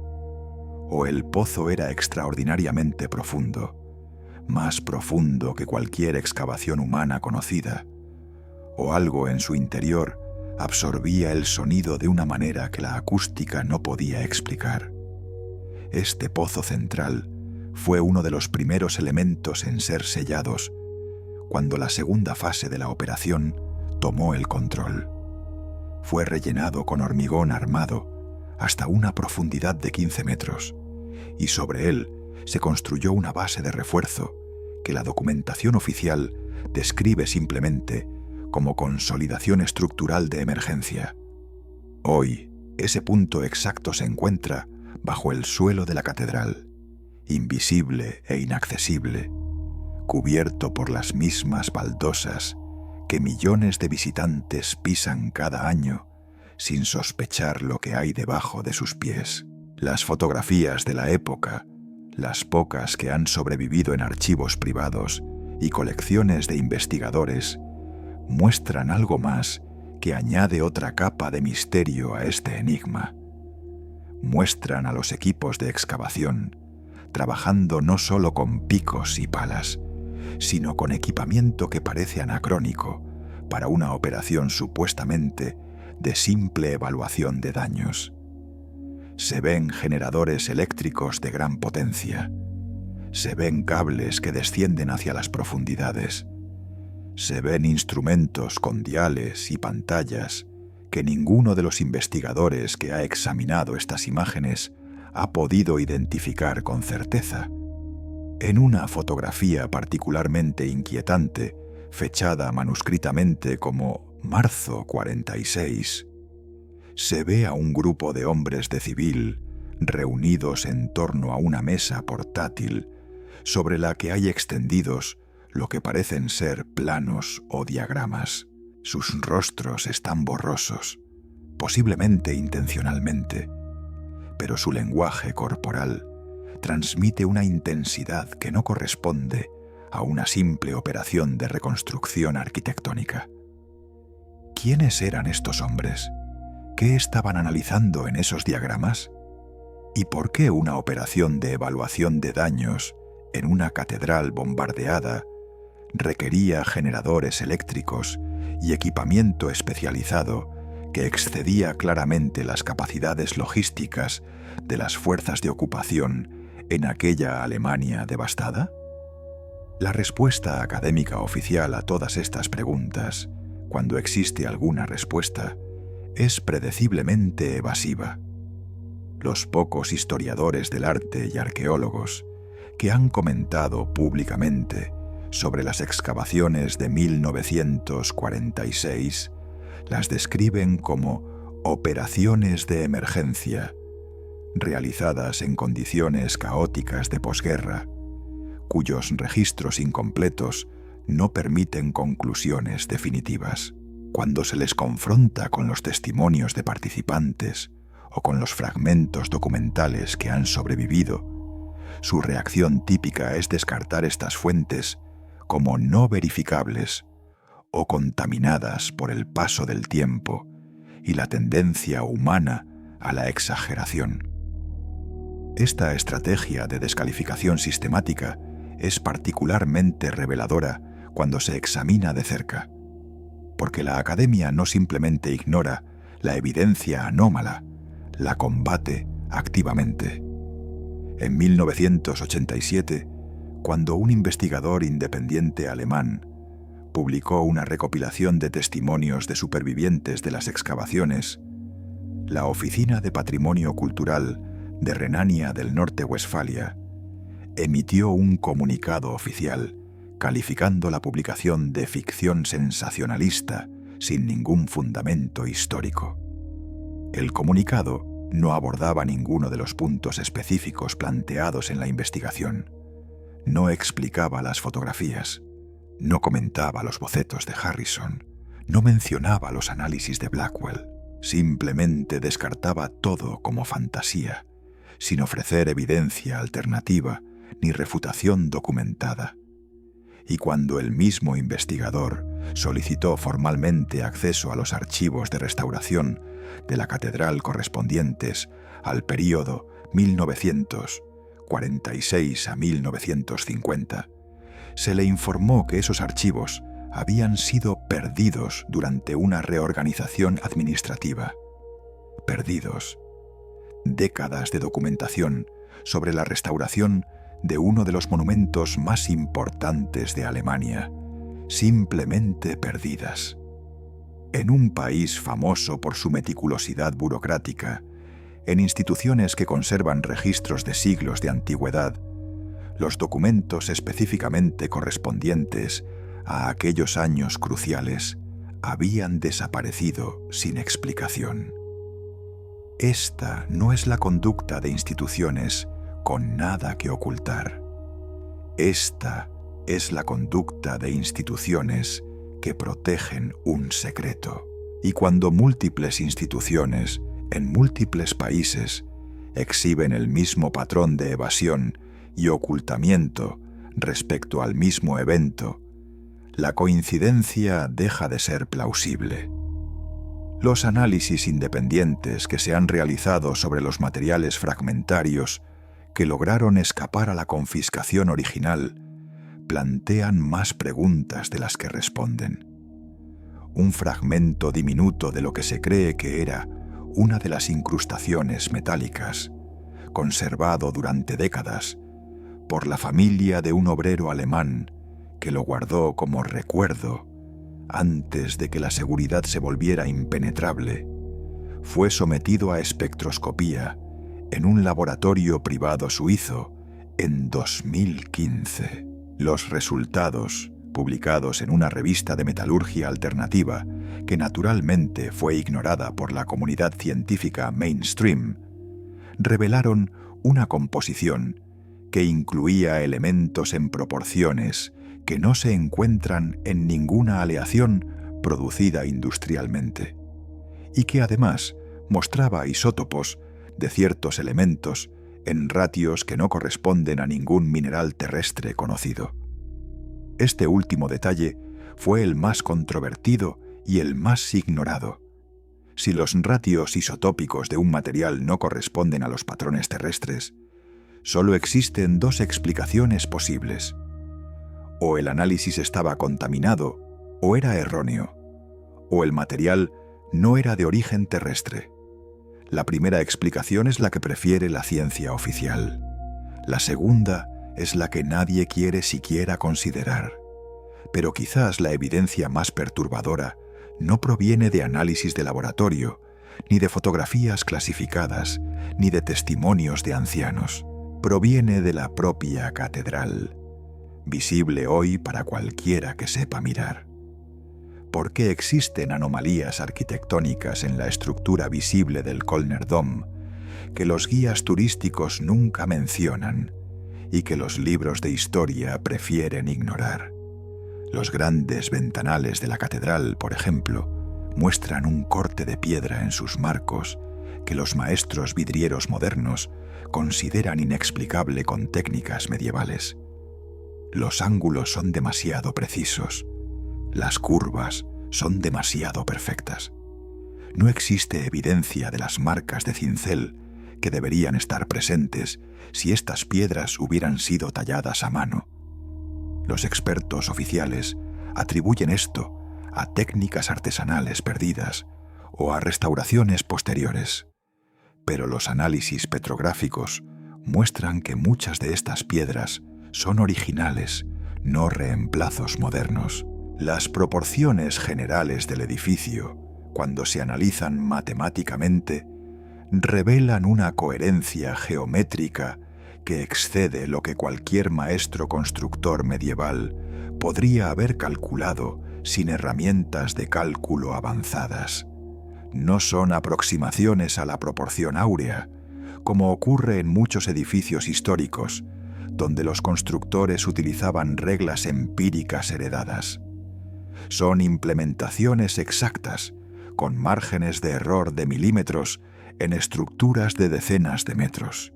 O el pozo era extraordinariamente profundo, más profundo que cualquier excavación humana conocida, o algo en su interior absorbía el sonido de una manera que la acústica no podía explicar. Este pozo central fue uno de los primeros elementos en ser sellados cuando la segunda fase de la operación tomó el control. Fue rellenado con hormigón armado hasta una profundidad de 15 metros, y sobre él se construyó una base de refuerzo que la documentación oficial describe simplemente como consolidación estructural de emergencia. Hoy, ese punto exacto se encuentra bajo el suelo de la catedral, invisible e inaccesible, cubierto por las mismas baldosas que millones de visitantes pisan cada año sin sospechar lo que hay debajo de sus pies. Las fotografías de la época, las pocas que han sobrevivido en archivos privados y colecciones de investigadores, muestran algo más que añade otra capa de misterio a este enigma. Muestran a los equipos de excavación trabajando no solo con picos y palas, sino con equipamiento que parece anacrónico para una operación supuestamente de simple evaluación de daños. Se ven generadores eléctricos de gran potencia. Se ven cables que descienden hacia las profundidades. Se ven instrumentos con diales y pantallas que ninguno de los investigadores que ha examinado estas imágenes ha podido identificar con certeza. En una fotografía particularmente inquietante, fechada manuscritamente como marzo 46, se ve a un grupo de hombres de civil reunidos en torno a una mesa portátil sobre la que hay extendidos lo que parecen ser planos o diagramas. Sus rostros están borrosos, posiblemente intencionalmente, pero su lenguaje corporal transmite una intensidad que no corresponde a una simple operación de reconstrucción arquitectónica. ¿Quiénes eran estos hombres? ¿Qué estaban analizando en esos diagramas? ¿Y por qué una operación de evaluación de daños en una catedral bombardeada requería generadores eléctricos y equipamiento especializado que excedía claramente las capacidades logísticas de las fuerzas de ocupación en aquella Alemania devastada? La respuesta académica oficial a todas estas preguntas, cuando existe alguna respuesta, es predeciblemente evasiva. Los pocos historiadores del arte y arqueólogos que han comentado públicamente sobre las excavaciones de 1946 las describen como operaciones de emergencia, realizadas en condiciones caóticas de posguerra, cuyos registros incompletos no permiten conclusiones definitivas. Cuando se les confronta con los testimonios de participantes o con los fragmentos documentales que han sobrevivido, su reacción típica es descartar estas fuentes como no verificables o contaminadas por el paso del tiempo y la tendencia humana a la exageración. Esta estrategia de descalificación sistemática es particularmente reveladora cuando se examina de cerca, porque la academia no simplemente ignora la evidencia anómala, la combate activamente. En 1987, cuando un investigador independiente alemán publicó una recopilación de testimonios de supervivientes de las excavaciones, la Oficina de Patrimonio Cultural de Renania del Norte-Westfalia emitió un comunicado oficial calificando la publicación de ficción sensacionalista sin ningún fundamento histórico. El comunicado no abordaba ninguno de los puntos específicos planteados en la investigación, no explicaba las fotografías, no comentaba los bocetos de Harrison, no mencionaba los análisis de Blackwell, simplemente descartaba todo como fantasía, sin ofrecer evidencia alternativa ni refutación documentada. Y cuando el mismo investigador solicitó formalmente acceso a los archivos de restauración de la catedral correspondientes al período 1946 a 1950, se le informó que esos archivos habían sido perdidos durante una reorganización administrativa. Perdidos. Décadas de documentación sobre la restauración de uno de los monumentos más importantes de Alemania, simplemente perdidas. En un país famoso por su meticulosidad burocrática, en instituciones que conservan registros de siglos de antigüedad, los documentos específicamente correspondientes a aquellos años cruciales habían desaparecido sin explicación. Esta no es la conducta de instituciones con nada que ocultar. Esta es la conducta de instituciones que protegen un secreto. Y cuando múltiples instituciones, en múltiples países, exhiben el mismo patrón de evasión y ocultamiento respecto al mismo evento, la coincidencia deja de ser plausible. Los análisis independientes que se han realizado sobre los materiales fragmentarios que lograron escapar a la confiscación original plantean más preguntas de las que responden. Un fragmento diminuto de lo que se cree que era una de las incrustaciones metálicas, conservado durante décadas por la familia de un obrero alemán que lo guardó como recuerdo antes de que la seguridad se volviera impenetrable, fue sometido a espectroscopía en un laboratorio privado suizo en 2015. Los resultados, publicados en una revista de metalurgia alternativa, que naturalmente fue ignorada por la comunidad científica mainstream, revelaron una composición que incluía elementos en proporciones que no se encuentran en ninguna aleación producida industrialmente, y que además mostraba isótopos de ciertos elementos en ratios que no corresponden a ningún mineral terrestre conocido. Este último detalle fue el más controvertido y el más ignorado. Si los ratios isotópicos de un material no corresponden a los patrones terrestres, solo existen dos explicaciones posibles. O el análisis estaba contaminado o era erróneo, o el material no era de origen terrestre. La primera explicación es la que prefiere la ciencia oficial. La segunda es la que nadie quiere siquiera considerar. Pero quizás la evidencia más perturbadora no proviene de análisis de laboratorio, ni de fotografías clasificadas, ni de testimonios de ancianos. Proviene de la propia catedral, visible hoy para cualquiera que sepa mirar. ¿Por qué existen anomalías arquitectónicas en la estructura visible del Kölner Dom que los guías turísticos nunca mencionan y que los libros de historia prefieren ignorar? Los grandes ventanales de la catedral, por ejemplo, muestran un corte de piedra en sus marcos que los maestros vidrieros modernos consideran inexplicable con técnicas medievales. Los ángulos son demasiado precisos. Las curvas son demasiado perfectas. No existe evidencia de las marcas de cincel que deberían estar presentes si estas piedras hubieran sido talladas a mano. Los expertos oficiales atribuyen esto a técnicas artesanales perdidas o a restauraciones posteriores. Pero los análisis petrográficos muestran que muchas de estas piedras son originales, no reemplazos modernos. Las proporciones generales del edificio, cuando se analizan matemáticamente, revelan una coherencia geométrica que excede lo que cualquier maestro constructor medieval podría haber calculado sin herramientas de cálculo avanzadas. No son aproximaciones a la proporción áurea, como ocurre en muchos edificios históricos, donde los constructores utilizaban reglas empíricas heredadas. Son implementaciones exactas, con márgenes de error de milímetros en estructuras de decenas de metros.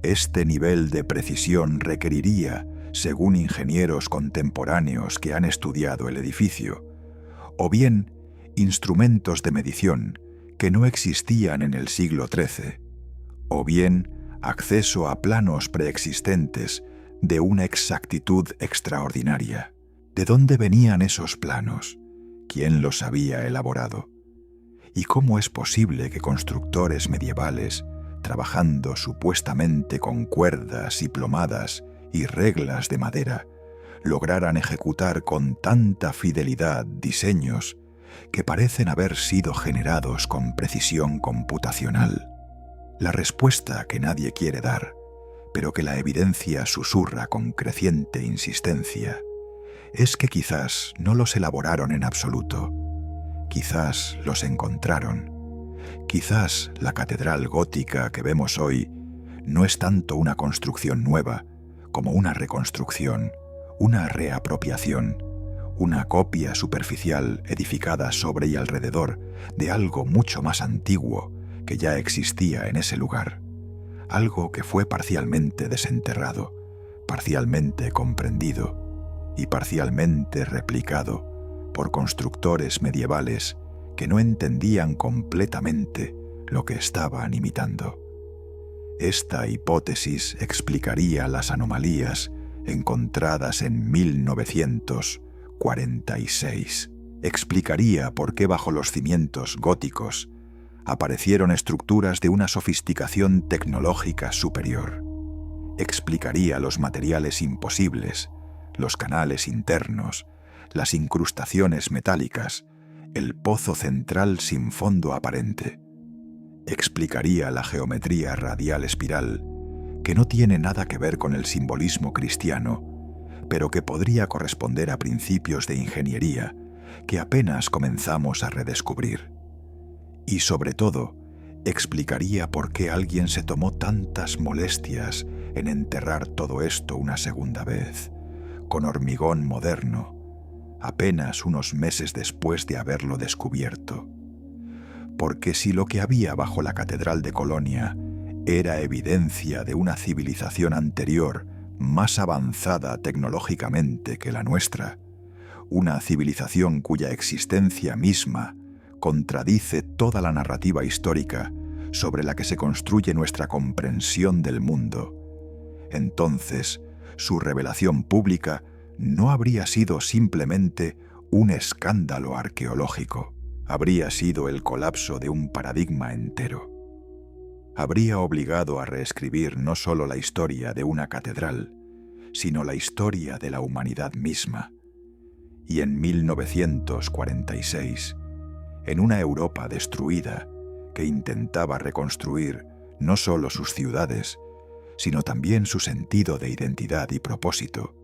Este nivel de precisión requeriría, según ingenieros contemporáneos que han estudiado el edificio, o bien instrumentos de medición que no existían en el siglo XIII, o bien acceso a planos preexistentes de una exactitud extraordinaria. ¿De dónde venían esos planos? ¿Quién los había elaborado? ¿Y cómo es posible que constructores medievales, trabajando supuestamente con cuerdas y plomadas y reglas de madera, lograran ejecutar con tanta fidelidad diseños que parecen haber sido generados con precisión computacional? La respuesta que nadie quiere dar, pero que la evidencia susurra con creciente insistencia, es que quizás no los elaboraron en absoluto. Quizás los encontraron. Quizás la catedral gótica que vemos hoy no es tanto una construcción nueva como una reconstrucción, una reapropiación, una copia superficial edificada sobre y alrededor de algo mucho más antiguo que ya existía en ese lugar, algo que fue parcialmente desenterrado, parcialmente comprendido y parcialmente replicado por constructores medievales que no entendían completamente lo que estaban imitando. Esta hipótesis explicaría las anomalías encontradas en 1946. Explicaría por qué bajo los cimientos góticos aparecieron estructuras de una sofisticación tecnológica superior. Explicaría los materiales imposibles, los canales internos, las incrustaciones metálicas, el pozo central sin fondo aparente. Explicaría la geometría radial espiral, que no tiene nada que ver con el simbolismo cristiano, pero que podría corresponder a principios de ingeniería que apenas comenzamos a redescubrir. Y sobre todo, explicaría por qué alguien se tomó tantas molestias en enterrar todo esto una segunda vez, con hormigón moderno, apenas unos meses después de haberlo descubierto. Porque si lo que había bajo la Catedral de Colonia era evidencia de una civilización anterior más avanzada tecnológicamente que la nuestra, una civilización cuya existencia misma contradice toda la narrativa histórica sobre la que se construye nuestra comprensión del mundo, entonces su revelación pública no habría sido simplemente un escándalo arqueológico, habría sido el colapso de un paradigma entero. Habría obligado a reescribir no solo la historia de una catedral, sino la historia de la humanidad misma. Y en 1946, en una Europa destruida que intentaba reconstruir no solo sus ciudades, sino también su sentido de identidad y propósito,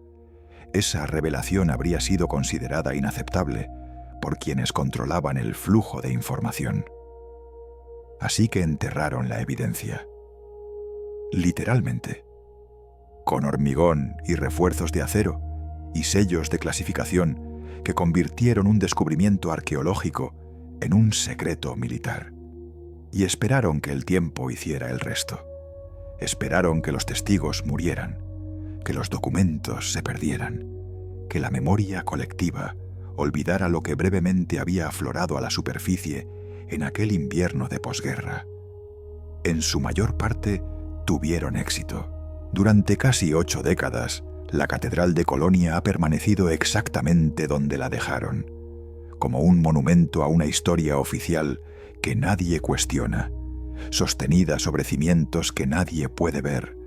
esa revelación habría sido considerada inaceptable por quienes controlaban el flujo de información. Así que enterraron la evidencia. Literalmente. Con hormigón y refuerzos de acero y sellos de clasificación que convirtieron un descubrimiento arqueológico en un secreto militar. Y esperaron que el tiempo hiciera el resto. Esperaron que los testigos murieran, que los documentos se perdieran, que la memoria colectiva olvidara lo que brevemente había aflorado a la superficie en aquel invierno de posguerra. En su mayor parte tuvieron éxito. Durante casi 8 décadas, la Catedral de Colonia ha permanecido exactamente donde la dejaron, como un monumento a una historia oficial que nadie cuestiona, sostenida sobre cimientos que nadie puede ver,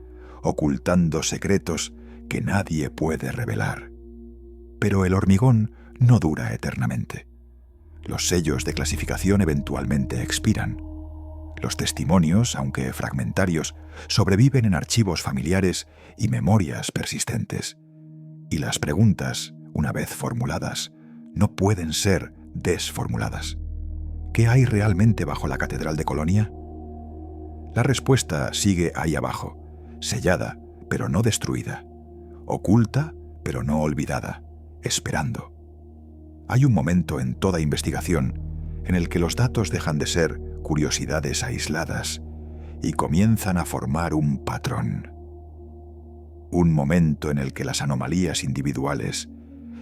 ocultando secretos que nadie puede revelar. Pero el hormigón no dura eternamente. Los sellos de clasificación eventualmente expiran. Los testimonios, aunque fragmentarios, sobreviven en archivos familiares y memorias persistentes. Y las preguntas, una vez formuladas, no pueden ser desformuladas. ¿Qué hay realmente bajo la Catedral de Colonia? La respuesta sigue ahí abajo, sellada, pero no destruida, oculta, pero no olvidada, esperando. Hay un momento en toda investigación en el que los datos dejan de ser curiosidades aisladas y comienzan a formar un patrón. Un momento en el que las anomalías individuales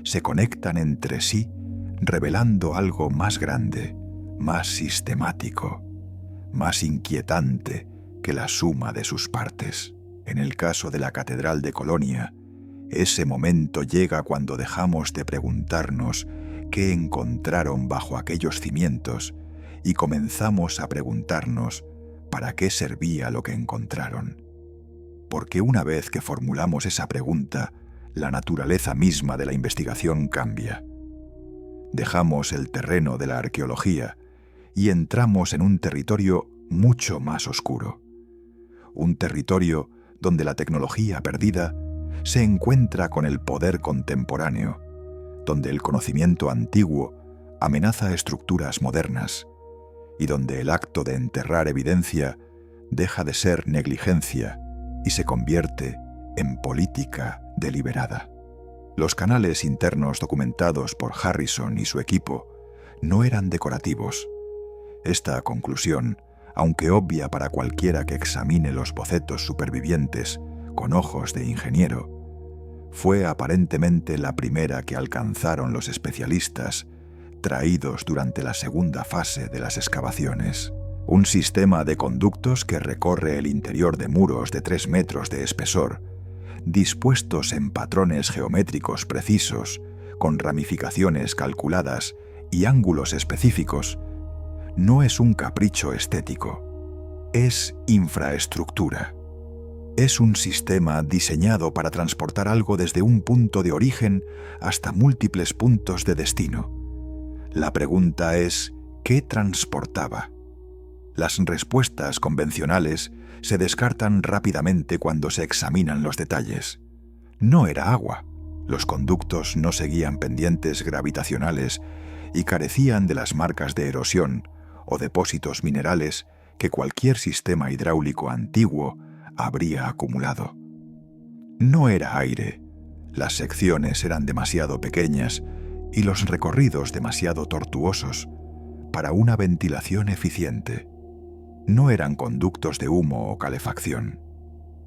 se conectan entre sí, revelando algo más grande, más sistemático, más inquietante que la suma de sus partes. En el caso de la Catedral de Colonia, ese momento llega cuando dejamos de preguntarnos qué encontraron bajo aquellos cimientos y comenzamos a preguntarnos para qué servía lo que encontraron. Porque una vez que formulamos esa pregunta, la naturaleza misma de la investigación cambia. Dejamos el terreno de la arqueología y entramos en un territorio mucho más oscuro. Un territorio donde la tecnología perdida se encuentra con el poder contemporáneo, donde el conocimiento antiguo amenaza estructuras modernas y donde el acto de enterrar evidencia deja de ser negligencia y se convierte en política deliberada. Los canales internos documentados por Harrison y su equipo no eran decorativos. Esta conclusión, aunque obvia para cualquiera que examine los bocetos supervivientes con ojos de ingeniero, fue aparentemente la primera que alcanzaron los especialistas traídos durante la segunda fase de las excavaciones. Un sistema de conductos que recorre el interior de muros de 3 metros de espesor, dispuestos en patrones geométricos precisos, con ramificaciones calculadas y ángulos específicos, no es un capricho estético, es infraestructura. Es un sistema diseñado para transportar algo desde un punto de origen hasta múltiples puntos de destino. La pregunta es, ¿qué transportaba? Las respuestas convencionales se descartan rápidamente cuando se examinan los detalles. No era agua, los conductos no seguían pendientes gravitacionales y carecían de las marcas de erosión o depósitos minerales que cualquier sistema hidráulico antiguo habría acumulado. No era aire, las secciones eran demasiado pequeñas y los recorridos demasiado tortuosos para una ventilación eficiente. No eran conductos de humo o calefacción.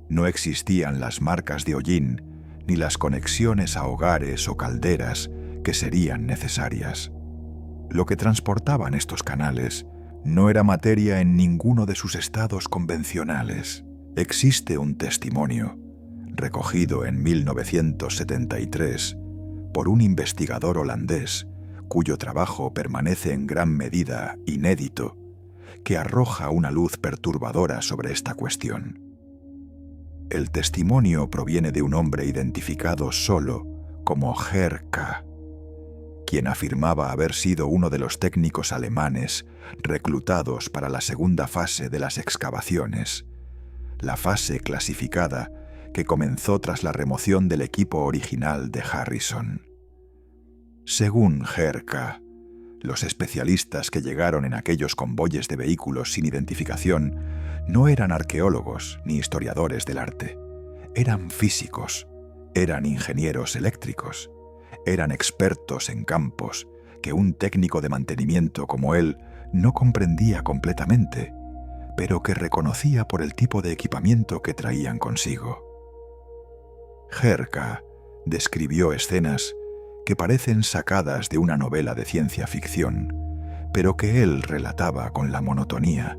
No existían las marcas de hollín ni las conexiones a hogares o calderas que serían necesarias. Lo que transportaban estos canales no era materia en ninguno de sus estados convencionales. Existe un testimonio, recogido en 1973, por un investigador holandés, cuyo trabajo permanece en gran medida inédito, que arroja una luz perturbadora sobre esta cuestión. El testimonio proviene de un hombre identificado solo como Herr K., quien afirmaba haber sido uno de los técnicos alemanes reclutados para la segunda fase de las excavaciones, la fase clasificada que comenzó tras la remoción del equipo original de Harrison. Según Herr K., los especialistas que llegaron en aquellos convoyes de vehículos sin identificación no eran arqueólogos ni historiadores del arte. Eran físicos, eran ingenieros eléctricos, eran expertos en campos que un técnico de mantenimiento como él no comprendía completamente, pero que reconocía por el tipo de equipamiento que traían consigo. Herr K. describió escenas que parecen sacadas de una novela de ciencia ficción, pero que él relataba con la monotonía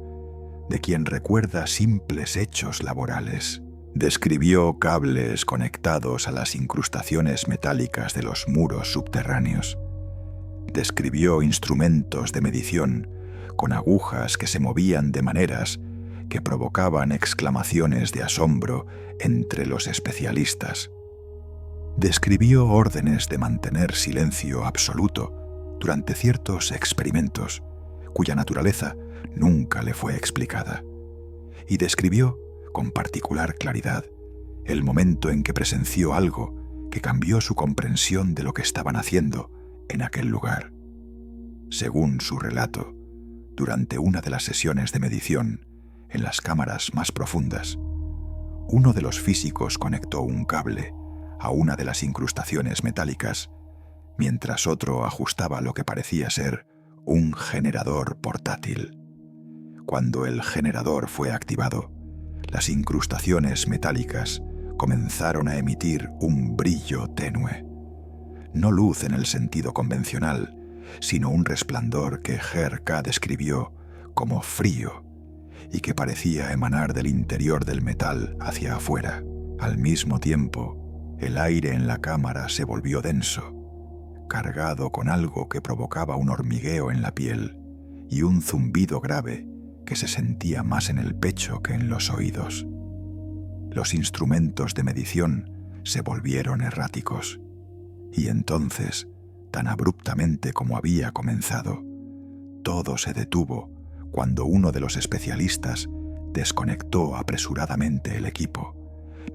de quien recuerda simples hechos laborales. Describió cables conectados a las incrustaciones metálicas de los muros subterráneos. Describió instrumentos de medición con agujas que se movían de maneras que provocaban exclamaciones de asombro entre los especialistas. Describió órdenes de mantener silencio absoluto durante ciertos experimentos, cuya naturaleza nunca le fue explicada. Y describió, con particular claridad, el momento en que presenció algo que cambió su comprensión de lo que estaban haciendo en aquel lugar. Según su relato, durante una de las sesiones de medición, en las cámaras más profundas, uno de los físicos conectó un cable a una de las incrustaciones metálicas, mientras otro ajustaba lo que parecía ser un generador portátil. Cuando el generador fue activado, las incrustaciones metálicas comenzaron a emitir un brillo tenue. No luz en el sentido convencional, sino un resplandor que Herr K. describió como frío y que parecía emanar del interior del metal hacia afuera. Al mismo tiempo, el aire en la cámara se volvió denso, cargado con algo que provocaba un hormigueo en la piel y un zumbido grave que se sentía más en el pecho que en los oídos. Los instrumentos de medición se volvieron erráticos, y entonces, tan abruptamente como había comenzado, todo se detuvo cuando uno de los especialistas desconectó apresuradamente el equipo,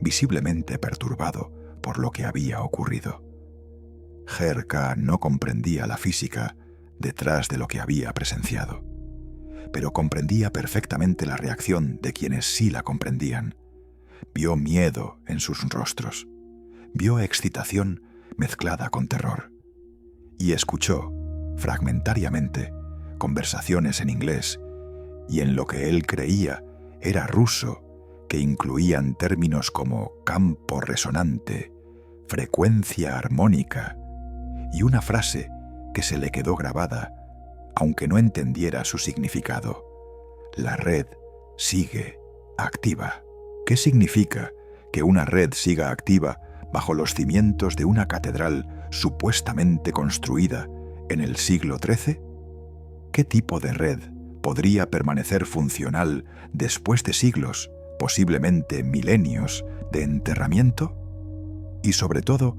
visiblemente perturbado por lo que había ocurrido. Herr K. no comprendía la física detrás de lo que había presenciado, pero comprendía perfectamente la reacción de quienes sí la comprendían. Vio miedo en sus rostros, vio excitación mezclada con terror. Y escuchó, fragmentariamente, conversaciones en inglés, y en lo que él creía era ruso, que incluían términos como campo resonante, frecuencia armónica, y una frase que se le quedó grabada, aunque no entendiera su significado. La red sigue activa. ¿Qué significa que una red siga activa bajo los cimientos de una catedral supuestamente construida en el siglo XIII? ¿Qué tipo de red podría permanecer funcional después de siglos, posiblemente milenios, de enterramiento? Y sobre todo,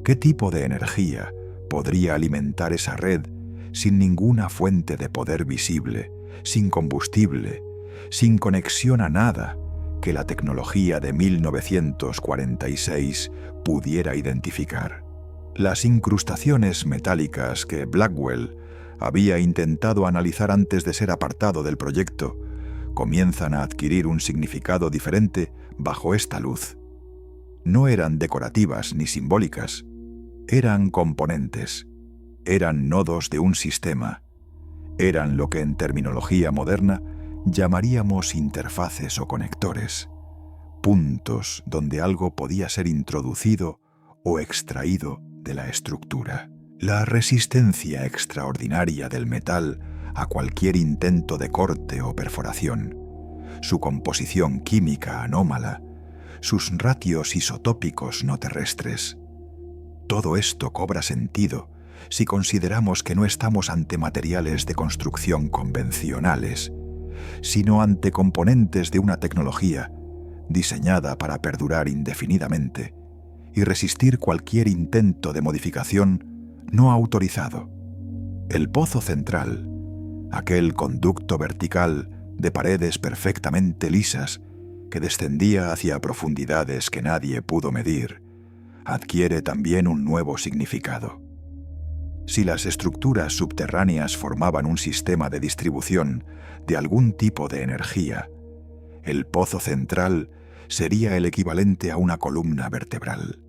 ¿qué tipo de energía podría alimentar esa red sin ninguna fuente de poder visible, sin combustible, sin conexión a nada que la tecnología de 1946 pudiera identificar? Las incrustaciones metálicas que Blackwell había intentado analizar antes de ser apartado del proyecto comienzan a adquirir un significado diferente bajo esta luz. No eran decorativas ni simbólicas, eran componentes, eran nodos de un sistema, eran lo que en terminología moderna llamaríamos interfaces o conectores, puntos donde algo podía ser introducido o extraído de la estructura. La resistencia extraordinaria del metal a cualquier intento de corte o perforación, su composición química anómala, sus ratios isotópicos no terrestres. Todo esto cobra sentido si consideramos que no estamos ante materiales de construcción convencionales, sino ante componentes de una tecnología diseñada para perdurar indefinidamente y resistir cualquier intento de modificación no autorizado. El pozo central, aquel conducto vertical de paredes perfectamente lisas que descendía hacia profundidades que nadie pudo medir, adquiere también un nuevo significado. Si las estructuras subterráneas formaban un sistema de distribución de algún tipo de energía, el pozo central sería el equivalente a una columna vertebral,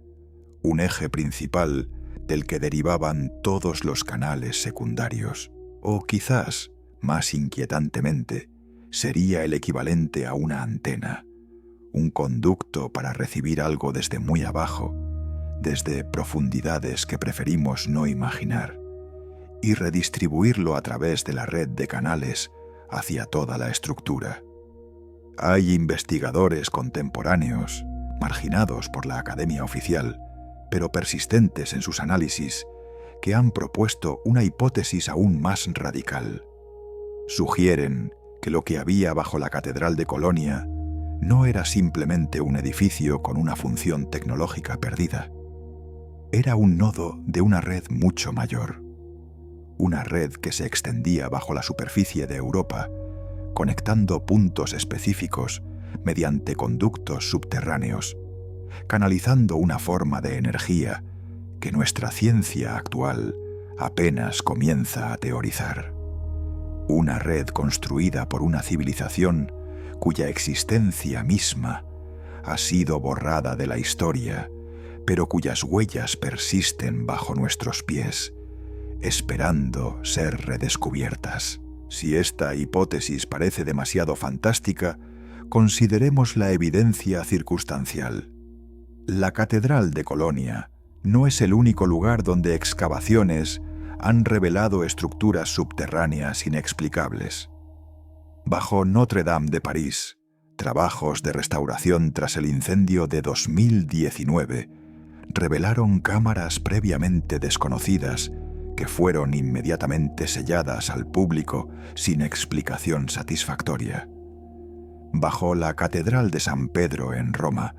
un eje principal del que derivaban todos los canales secundarios, o quizás, más inquietantemente, sería el equivalente a una antena, un conducto para recibir algo desde muy abajo, desde profundidades que preferimos no imaginar, y redistribuirlo a través de la red de canales hacia toda la estructura. Hay investigadores contemporáneos, marginados por la academia oficial, pero persistentes en sus análisis, que han propuesto una hipótesis aún más radical. Sugieren que lo que había bajo la Catedral de Colonia no era simplemente un edificio con una función tecnológica perdida. Era un nodo de una red mucho mayor. Una red que se extendía bajo la superficie de Europa, conectando puntos específicos mediante conductos subterráneos, canalizando una forma de energía que nuestra ciencia actual apenas comienza a teorizar. Una red construida por una civilización cuya existencia misma ha sido borrada de la historia, pero cuyas huellas persisten bajo nuestros pies, esperando ser redescubiertas. Si esta hipótesis parece demasiado fantástica, consideremos la evidencia circunstancial. La Catedral de Colonia no es el único lugar donde excavaciones han revelado estructuras subterráneas inexplicables. Bajo Notre Dame de París, trabajos de restauración tras el incendio de 2019 revelaron cámaras previamente desconocidas que fueron inmediatamente selladas al público sin explicación satisfactoria. Bajo la Catedral de San Pedro en Roma,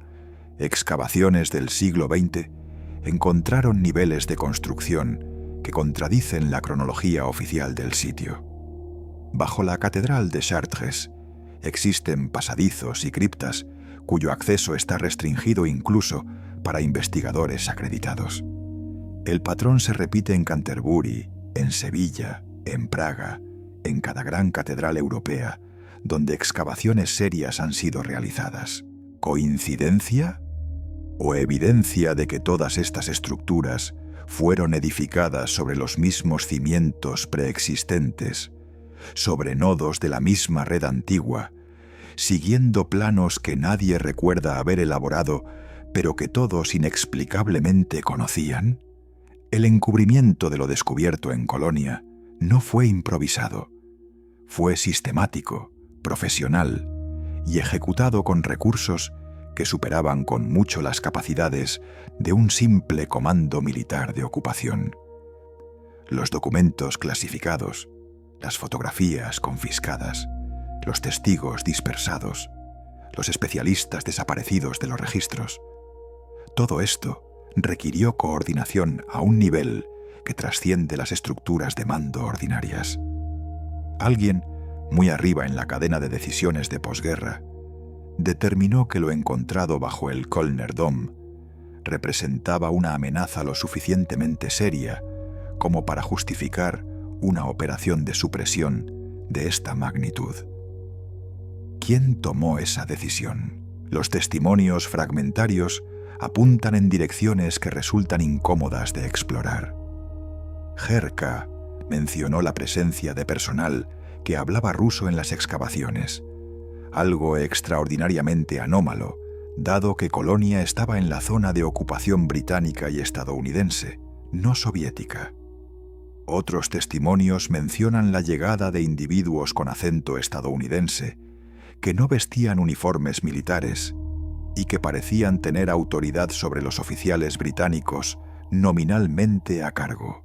excavaciones del siglo XX encontraron niveles de construcción que contradicen la cronología oficial del sitio. Bajo la Catedral de Chartres existen pasadizos y criptas cuyo acceso está restringido incluso para investigadores acreditados. El patrón se repite en Canterbury, en Sevilla, en Praga, en cada gran catedral europea, donde excavaciones serias han sido realizadas. ¿Coincidencia? o evidencia de que todas estas estructuras fueron edificadas sobre los mismos cimientos preexistentes, sobre nodos de la misma red antigua, siguiendo planos que nadie recuerda haber elaborado, pero que todos inexplicablemente conocían? El encubrimiento de lo descubierto en Colonia no fue improvisado, fue sistemático, profesional y ejecutado con recursos que superaban con mucho las capacidades de un simple comando militar de ocupación. Los documentos clasificados, las fotografías confiscadas, los testigos dispersados, los especialistas desaparecidos de los registros. Todo esto requirió coordinación a un nivel que trasciende las estructuras de mando ordinarias. Alguien, muy arriba en la cadena de decisiones de posguerra, determinó que lo encontrado bajo el Kölner Dom representaba una amenaza lo suficientemente seria como para justificar una operación de supresión de esta magnitud. ¿Quién tomó esa decisión? Los testimonios fragmentarios apuntan en direcciones que resultan incómodas de explorar. Herka mencionó la presencia de personal que hablaba ruso en las excavaciones, algo extraordinariamente anómalo, dado que Colonia estaba en la zona de ocupación británica y estadounidense, no soviética. Otros testimonios mencionan la llegada de individuos con acento estadounidense, que no vestían uniformes militares y que parecían tener autoridad sobre los oficiales británicos nominalmente a cargo.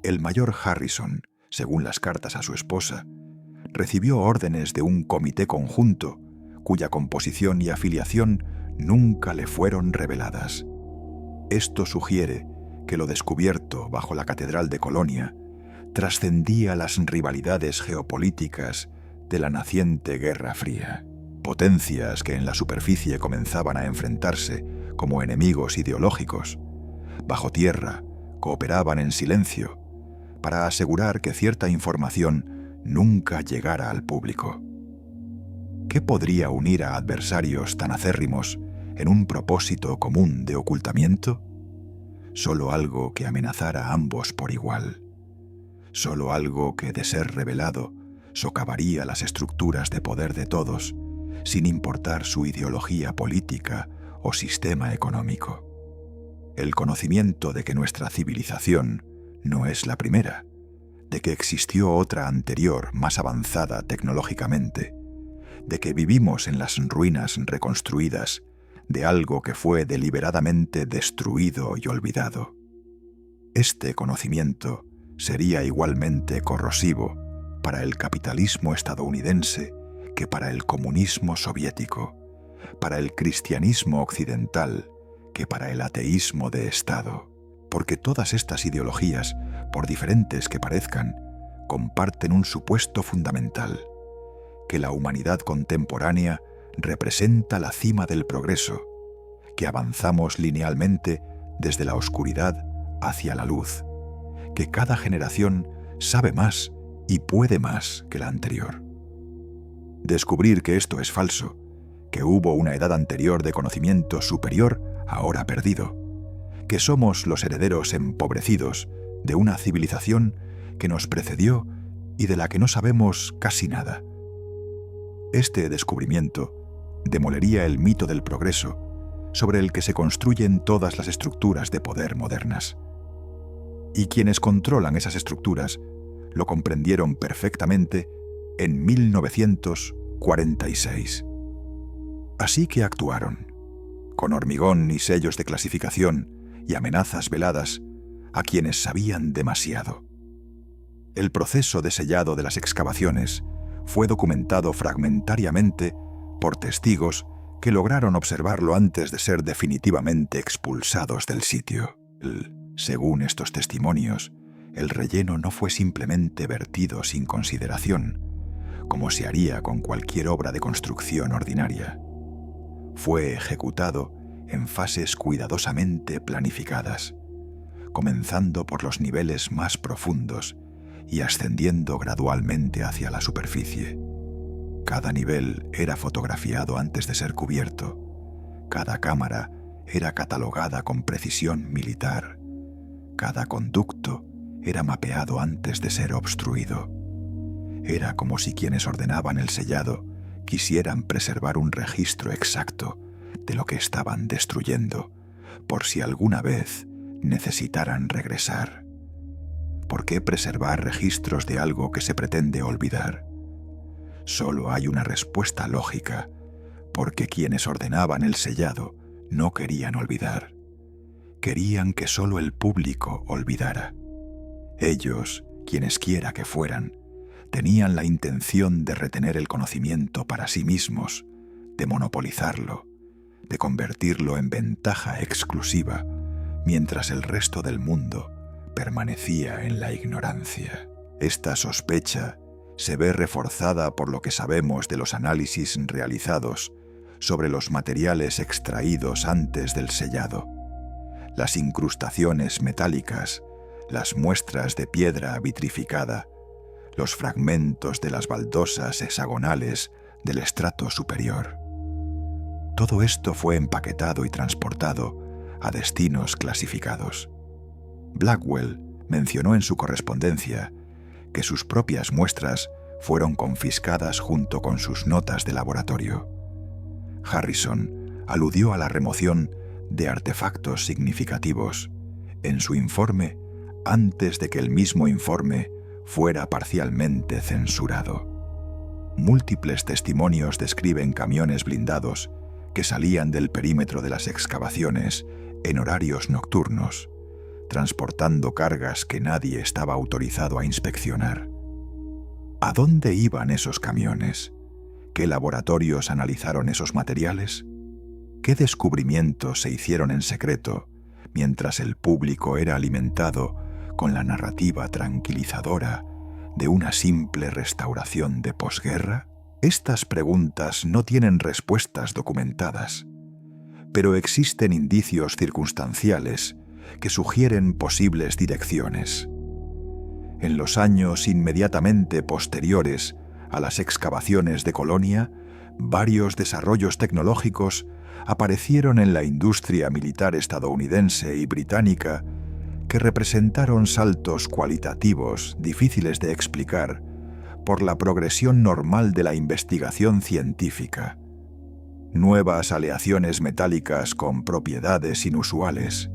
El mayor Harrison, según las cartas a su esposa, recibió órdenes de un comité conjunto cuya composición y afiliación nunca le fueron reveladas. Esto sugiere que lo descubierto bajo la Catedral de Colonia trascendía las rivalidades geopolíticas de la naciente Guerra Fría. Potencias que en la superficie comenzaban a enfrentarse como enemigos ideológicos, bajo tierra cooperaban en silencio para asegurar que cierta información nunca llegara al público. ¿Qué podría unir a adversarios tan acérrimos en un propósito común de ocultamiento? Solo algo que amenazara a ambos por igual. Solo algo que, de ser revelado, socavaría las estructuras de poder de todos, sin importar su ideología política o sistema económico. El conocimiento de que nuestra civilización no es la primera, de que existió otra anterior más avanzada tecnológicamente, de que vivimos en las ruinas reconstruidas de algo que fue deliberadamente destruido y olvidado. Este conocimiento sería igualmente corrosivo para el capitalismo estadounidense que para el comunismo soviético, para el cristianismo occidental que para el ateísmo de Estado, porque todas estas ideologías, por diferentes que parezcan, comparten un supuesto fundamental, que la humanidad contemporánea representa la cima del progreso, que avanzamos linealmente desde la oscuridad hacia la luz, que cada generación sabe más y puede más que la anterior. Descubrir que esto es falso, que hubo una edad anterior de conocimiento superior ahora perdido, que somos los herederos empobrecidos de una civilización que nos precedió y de la que no sabemos casi nada. Este descubrimiento demolería el mito del progreso sobre el que se construyen todas las estructuras de poder modernas. Y quienes controlan esas estructuras lo comprendieron perfectamente en 1946. Así que actuaron, con hormigón y sellos de clasificación y amenazas veladas a quienes sabían demasiado. El proceso de sellado de las excavaciones fue documentado fragmentariamente por testigos que lograron observarlo antes de ser definitivamente expulsados del sitio. Según estos testimonios, el relleno no fue simplemente vertido sin consideración, como se haría con cualquier obra de construcción ordinaria. Fue ejecutado en fases cuidadosamente planificadas, comenzando por los niveles más profundos y ascendiendo gradualmente hacia la superficie. Cada nivel era fotografiado antes de ser cubierto. Cada cámara era catalogada con precisión militar. Cada conducto era mapeado antes de ser obstruido. Era como si quienes ordenaban el sellado quisieran preservar un registro exacto de lo que estaban destruyendo, por si alguna vez necesitaran regresar. ¿Por qué preservar registros de algo que se pretende olvidar? Solo hay una respuesta lógica, porque quienes ordenaban el sellado no querían olvidar. Querían que solo el público olvidara. Ellos, quienesquiera que fueran, tenían la intención de retener el conocimiento para sí mismos, de monopolizarlo, de convertirlo en ventaja exclusiva, mientras el resto del mundo permanecía en la ignorancia. Esta sospecha se ve reforzada por lo que sabemos de los análisis realizados sobre los materiales extraídos antes del sellado. Las incrustaciones metálicas, las muestras de piedra vitrificada, los fragmentos de las baldosas hexagonales del estrato superior. Todo esto fue empaquetado y transportado a destinos clasificados. Blackwell mencionó en su correspondencia que sus propias muestras fueron confiscadas junto con sus notas de laboratorio. Harrison aludió a la remoción de artefactos significativos en su informe antes de que el mismo informe fuera parcialmente censurado. Múltiples testimonios describen camiones blindados que salían del perímetro de las excavaciones en horarios nocturnos, transportando cargas que nadie estaba autorizado a inspeccionar. ¿A dónde iban esos camiones? ¿Qué laboratorios analizaron esos materiales? ¿Qué descubrimientos se hicieron en secreto mientras el público era alimentado con la narrativa tranquilizadora de una simple restauración de posguerra? Estas preguntas no tienen respuestas documentadas, pero existen indicios circunstanciales que sugieren posibles direcciones. En los años inmediatamente posteriores a las excavaciones de Colonia, varios desarrollos tecnológicos aparecieron en la industria militar estadounidense y británica que representaron saltos cualitativos difíciles de explicar por la progresión normal de la investigación científica. Nuevas aleaciones metálicas con propiedades inusuales,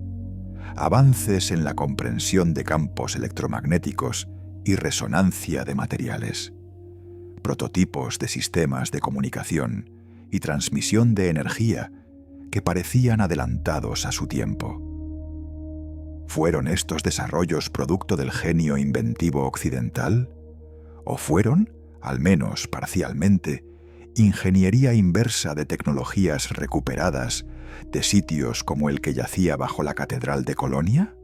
avances en la comprensión de campos electromagnéticos y resonancia de materiales, prototipos de sistemas de comunicación y transmisión de energía que parecían adelantados a su tiempo. ¿Fueron estos desarrollos producto del genio inventivo occidental? ¿O fueron, al menos parcialmente, ingeniería inversa de tecnologías recuperadas de sitios como el que yacía bajo la Catedral de Colonia?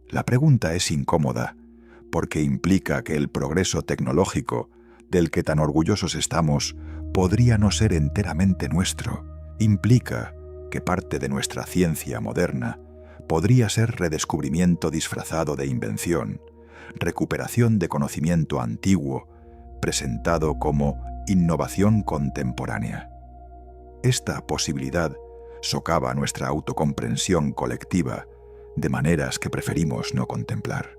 La pregunta es incómoda, porque implica que el progreso tecnológico del que tan orgullosos estamos podría no ser enteramente nuestro. Implica que parte de nuestra ciencia moderna podría ser redescubrimiento disfrazado de invención, recuperación de conocimiento antiguo, presentado como innovación contemporánea. Esta posibilidad socava nuestra autocomprensión colectiva de maneras que preferimos no contemplar.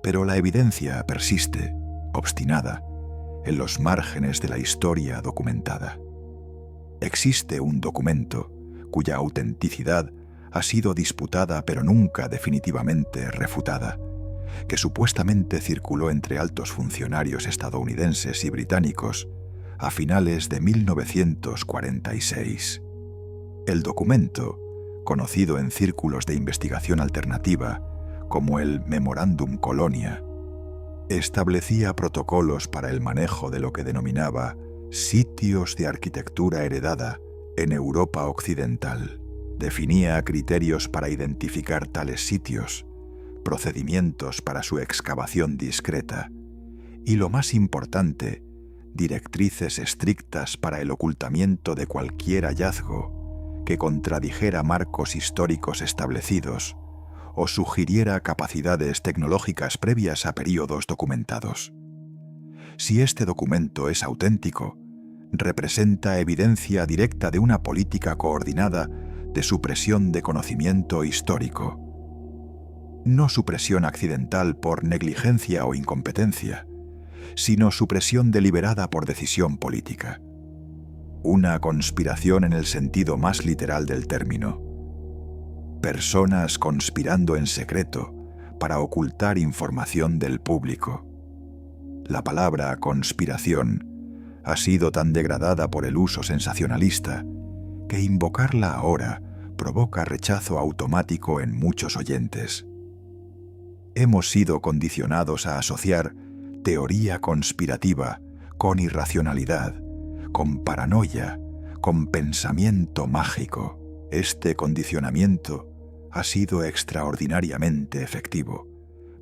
Pero la evidencia persiste, obstinada, en los márgenes de la historia documentada. Existe un documento cuya autenticidad ha sido disputada pero nunca definitivamente refutada, que supuestamente circuló entre altos funcionarios estadounidenses y británicos a finales de 1946. El documento, conocido en círculos de investigación alternativa como el Memorandum Colonia, establecía protocolos para el manejo de lo que denominaba sitios de arquitectura heredada en Europa Occidental. Definía criterios para identificar tales sitios, procedimientos para su excavación discreta y, lo más importante, directrices estrictas para el ocultamiento de cualquier hallazgo que contradijera marcos históricos establecidos o sugiriera capacidades tecnológicas previas a períodos documentados. Si este documento es auténtico, representa evidencia directa de una política coordinada de supresión de conocimiento histórico. No supresión accidental por negligencia o incompetencia, sino supresión deliberada por decisión política. Una conspiración en el sentido más literal del término. Personas conspirando en secreto para ocultar información del público. La palabra conspiración ha sido tan degradada por el uso sensacionalista que invocarla ahora provoca rechazo automático en muchos oyentes. Hemos sido condicionados a asociar teoría conspirativa con irracionalidad, con paranoia, con pensamiento mágico. Este condicionamiento ha sido extraordinariamente efectivo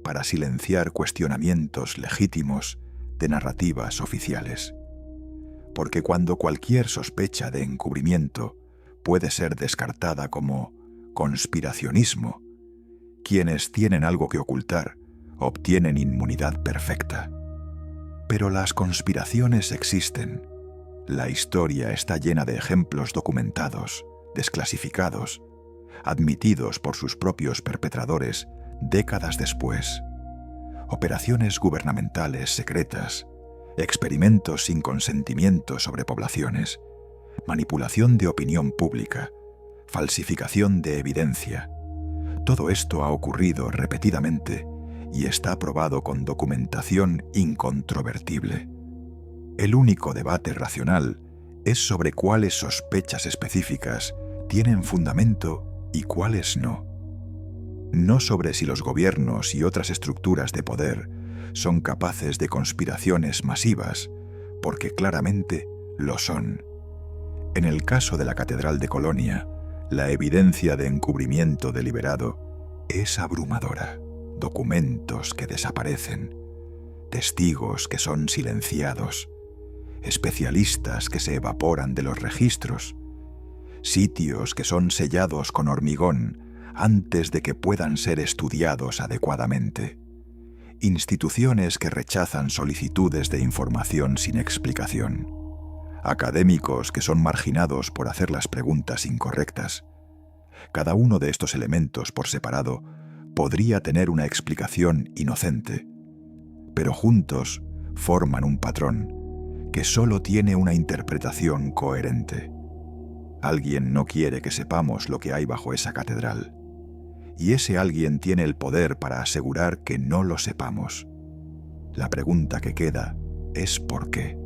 para silenciar cuestionamientos legítimos de narrativas oficiales. Porque cuando cualquier sospecha de encubrimiento puede ser descartada como conspiracionismo, quienes tienen algo que ocultar obtienen inmunidad perfecta. Pero las conspiraciones existen. La historia está llena de ejemplos documentados, desclasificados, admitidos por sus propios perpetradores décadas después. Operaciones gubernamentales secretas, experimentos sin consentimiento sobre poblaciones, manipulación de opinión pública, falsificación de evidencia. Todo esto ha ocurrido repetidamente y está probado con documentación incontrovertible. El único debate racional es sobre cuáles sospechas específicas tienen fundamento y cuáles no. No sobre si los gobiernos y otras estructuras de poder son capaces de conspiraciones masivas, porque claramente lo son. En el caso de la Catedral de Colonia, la evidencia de encubrimiento deliberado es abrumadora. Documentos que desaparecen, testigos que son silenciados, especialistas que se evaporan de los registros, sitios que son sellados con hormigón antes de que puedan ser estudiados adecuadamente, instituciones que rechazan solicitudes de información sin explicación, académicos que son marginados por hacer las preguntas incorrectas. Cada uno de estos elementos por separado podría tener una explicación inocente, pero juntos forman un patrón que solo tiene una interpretación coherente. Alguien no quiere que sepamos lo que hay bajo esa catedral, y ese alguien tiene el poder para asegurar que no lo sepamos. La pregunta que queda es ¿por qué?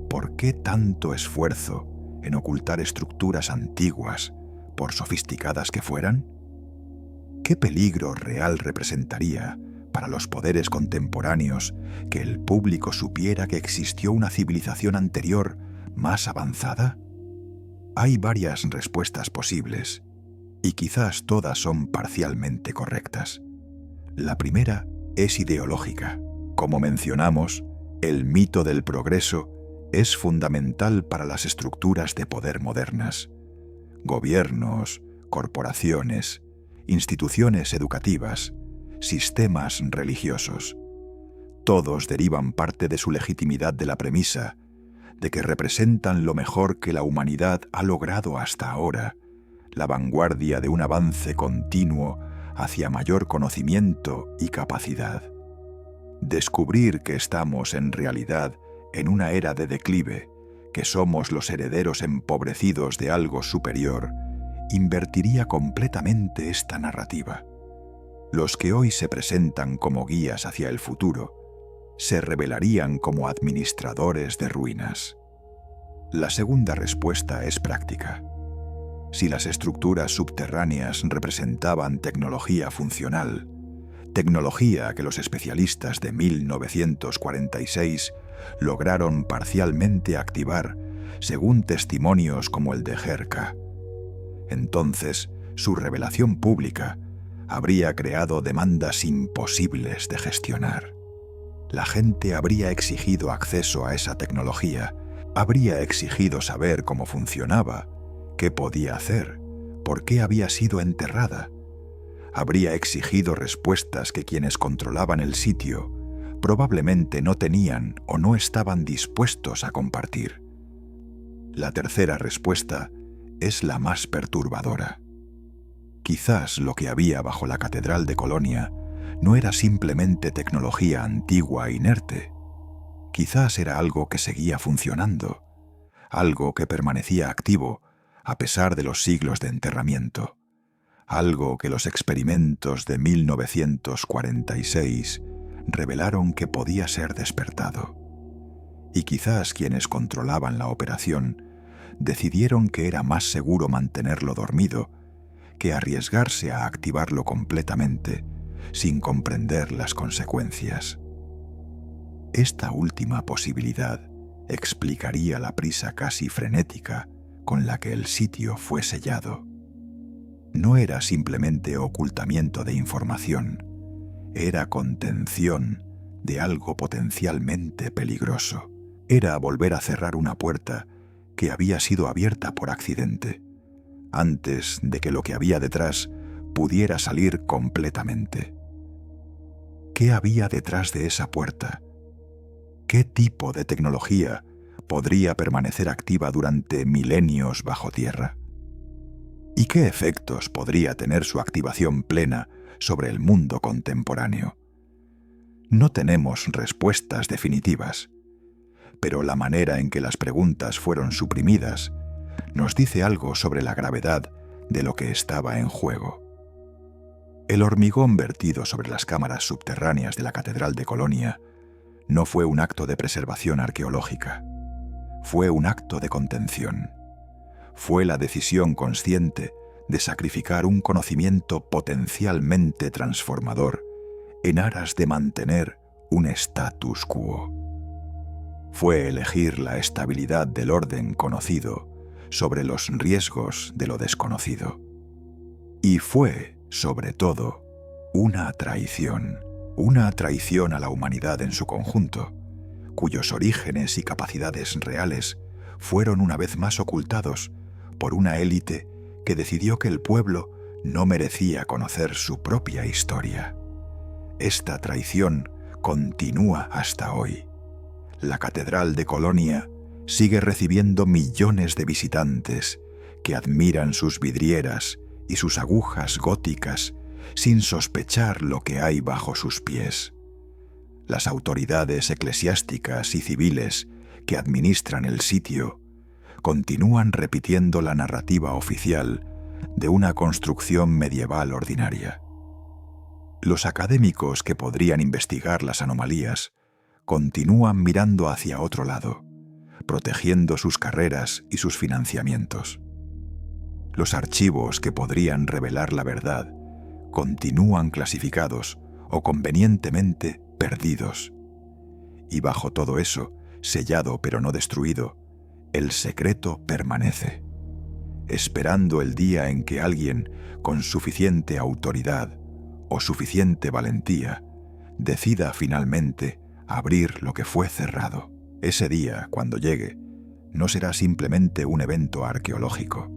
¿Por qué tanto esfuerzo en ocultar estructuras antiguas, por sofisticadas que fueran? ¿Qué peligro real representaría para los poderes contemporáneos que el público supiera que existió una civilización anterior más avanzada? Hay varias respuestas posibles, y quizás todas son parcialmente correctas. La primera es ideológica. Como mencionamos, el mito del progreso es fundamental para las estructuras de poder modernas. Gobiernos, corporaciones, instituciones educativas, sistemas religiosos. Todos derivan parte de su legitimidad de la premisa de que representan lo mejor que la humanidad ha logrado hasta ahora, la vanguardia de un avance continuo hacia mayor conocimiento y capacidad. Descubrir que estamos en realidad en una era de declive, que somos los herederos empobrecidos de algo superior, invertiría completamente esta narrativa. Los que hoy se presentan como guías hacia el futuro se revelarían como administradores de ruinas. La segunda respuesta es práctica. Si las estructuras subterráneas representaban tecnología funcional, tecnología que los especialistas de 1946 lograron parcialmente activar según testimonios como el de Herka, entonces su revelación pública habría creado demandas imposibles de gestionar. La gente habría exigido acceso a esa tecnología, habría exigido saber cómo funcionaba, qué podía hacer, por qué había sido enterrada. Habría exigido respuestas que quienes controlaban el sitio probablemente no tenían o no estaban dispuestos a compartir. La tercera respuesta es la más perturbadora. Quizás lo que había bajo la Catedral de Colonia no era simplemente tecnología antigua e inerte. Quizás era algo que seguía funcionando, algo que permanecía activo a pesar de los siglos de enterramiento, algo que los experimentos de 1946 revelaron que podía ser despertado. Y quizás quienes controlaban la operación decidieron que era más seguro mantenerlo dormido que arriesgarse a activarlo completamente sin comprender las consecuencias. Esta última posibilidad explicaría la prisa casi frenética con la que el sitio fue sellado. No era simplemente ocultamiento de información, era contención de algo potencialmente peligroso. Era volver a cerrar una puerta que había sido abierta por accidente, antes de que lo que había detrás pudiera salir completamente. ¿Qué había detrás de esa puerta? ¿Qué tipo de tecnología podría permanecer activa durante milenios bajo tierra? ¿Y qué efectos podría tener su activación plena sobre el mundo contemporáneo? No tenemos respuestas definitivas, pero la manera en que las preguntas fueron suprimidas nos dice algo sobre la gravedad de lo que estaba en juego. El hormigón vertido sobre las cámaras subterráneas de la Catedral de Colonia no fue un acto de preservación arqueológica, fue un acto de contención. Fue la decisión consciente de sacrificar un conocimiento potencialmente transformador en aras de mantener un status quo. Fue elegir la estabilidad del orden conocido sobre los riesgos de lo desconocido. Y fue, sobre todo, una traición a la humanidad en su conjunto, cuyos orígenes y capacidades reales fueron una vez más ocultados por una élite que decidió que el pueblo no merecía conocer su propia historia. Esta traición continúa hasta hoy. La Catedral de Colonia sigue recibiendo millones de visitantes que admiran sus vidrieras y sus agujas góticas sin sospechar lo que hay bajo sus pies. Las autoridades eclesiásticas y civiles que administran el sitio continúan repitiendo la narrativa oficial de una construcción medieval ordinaria. Los académicos que podrían investigar las anomalías continúan mirando hacia otro lado, protegiendo sus carreras y sus financiamientos. Los archivos que podrían revelar la verdad continúan clasificados o convenientemente perdidos. Y bajo todo eso, sellado pero no destruido, el secreto permanece, esperando el día en que alguien con suficiente autoridad o suficiente valentía decida finalmente abrir lo que fue cerrado. Ese día, cuando llegue, no será simplemente un evento arqueológico.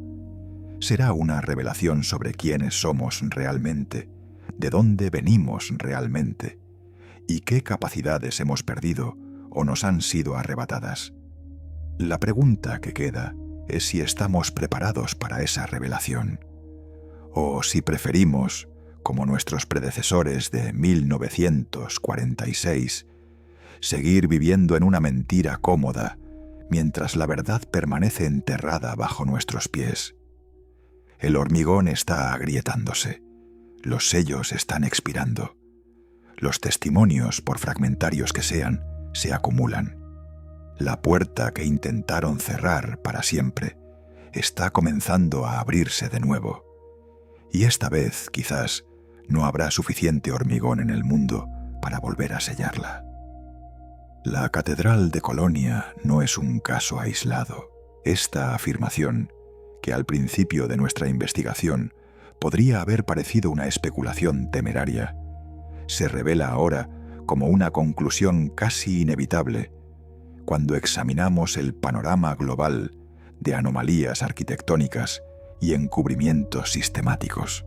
Será una revelación sobre quiénes somos realmente, de dónde venimos realmente, y qué capacidades hemos perdido o nos han sido arrebatadas. La pregunta que queda es si estamos preparados para esa revelación, o si preferimos, como nuestros predecesores de 1946, seguir viviendo en una mentira cómoda mientras la verdad permanece enterrada bajo nuestros pies. El hormigón está agrietándose, los sellos están expirando, los testimonios, por fragmentarios que sean, se acumulan. La puerta que intentaron cerrar para siempre está comenzando a abrirse de nuevo, y esta vez, quizás, no habrá suficiente hormigón en el mundo para volver a sellarla. La Catedral de Colonia no es un caso aislado. Esta afirmación, que al principio de nuestra investigación podría haber parecido una especulación temeraria, se revela ahora como una conclusión casi inevitable cuando examinamos el panorama global de anomalías arquitectónicas y encubrimientos sistemáticos.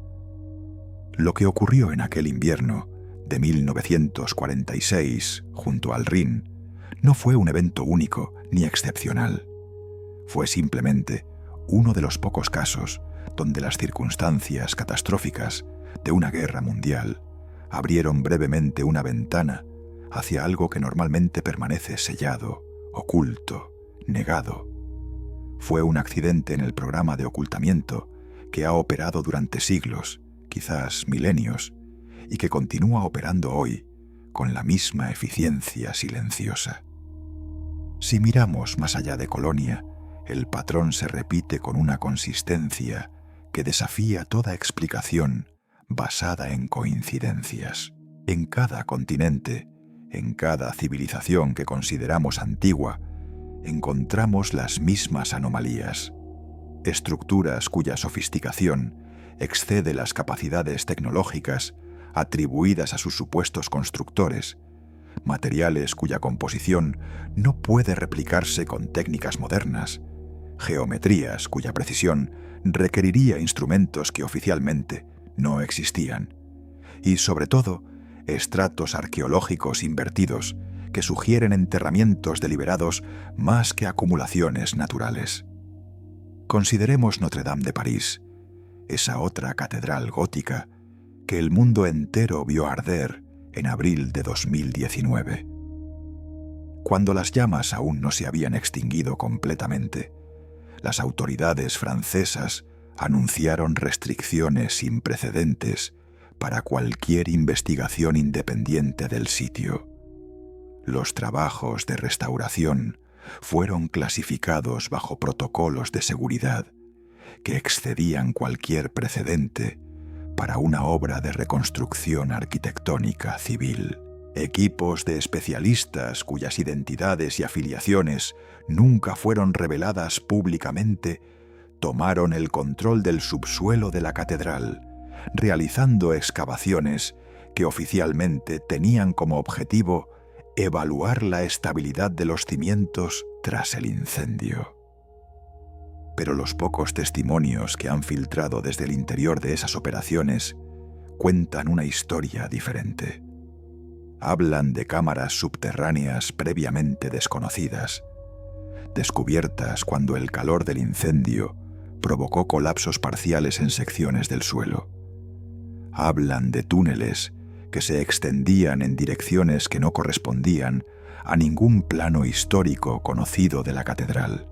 Lo que ocurrió en aquel invierno de 1946 junto al Rin no fue un evento único ni excepcional. Fue simplemente uno de los pocos casos donde las circunstancias catastróficas de una guerra mundial abrieron brevemente una ventana hacia algo que normalmente permanece sellado, oculto, negado. Fue un accidente en el programa de ocultamiento que ha operado durante siglos, quizás milenios, y que continúa operando hoy con la misma eficiencia silenciosa. Si miramos más allá de Colonia, el patrón se repite con una consistencia que desafía toda explicación basada en coincidencias. En cada continente, en cada civilización que consideramos antigua, encontramos las mismas anomalías. Estructuras cuya sofisticación excede las capacidades tecnológicas atribuidas a sus supuestos constructores, materiales cuya composición no puede replicarse con técnicas modernas, geometrías cuya precisión requeriría instrumentos que oficialmente no existían, y sobre todo, estratos arqueológicos invertidos que sugieren enterramientos deliberados más que acumulaciones naturales. Consideremos Notre Dame de París, esa otra catedral gótica que el mundo entero vio arder en abril de 2019. Cuando las llamas aún no se habían extinguido completamente, las autoridades francesas anunciaron restricciones sin precedentes para cualquier investigación independiente del sitio. Los trabajos de restauración fueron clasificados bajo protocolos de seguridad que excedían cualquier precedente para una obra de reconstrucción arquitectónica civil. Equipos de especialistas cuyas identidades y afiliaciones nunca fueron reveladas públicamente tomaron el control del subsuelo de la catedral, realizando excavaciones que oficialmente tenían como objetivo evaluar la estabilidad de los cimientos tras el incendio. Pero los pocos testimonios que han filtrado desde el interior de esas operaciones cuentan una historia diferente. Hablan de cámaras subterráneas previamente desconocidas, descubiertas cuando el calor del incendio provocó colapsos parciales en secciones del suelo. Hablan de túneles que se extendían en direcciones que no correspondían a ningún plano histórico conocido de la catedral.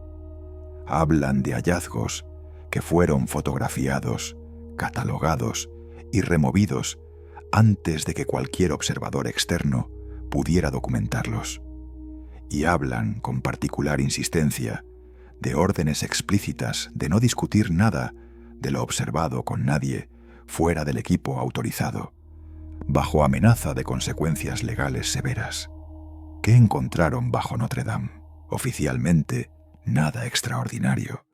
Hablan de hallazgos que fueron fotografiados, catalogados y removidos antes de que cualquier observador externo pudiera documentarlos. Y hablan con particular insistencia de órdenes explícitas de no discutir nada de lo observado con nadie fuera del equipo autorizado, bajo amenaza de consecuencias legales severas. ¿Qué encontraron bajo Notre Dame? Oficialmente, nada extraordinario.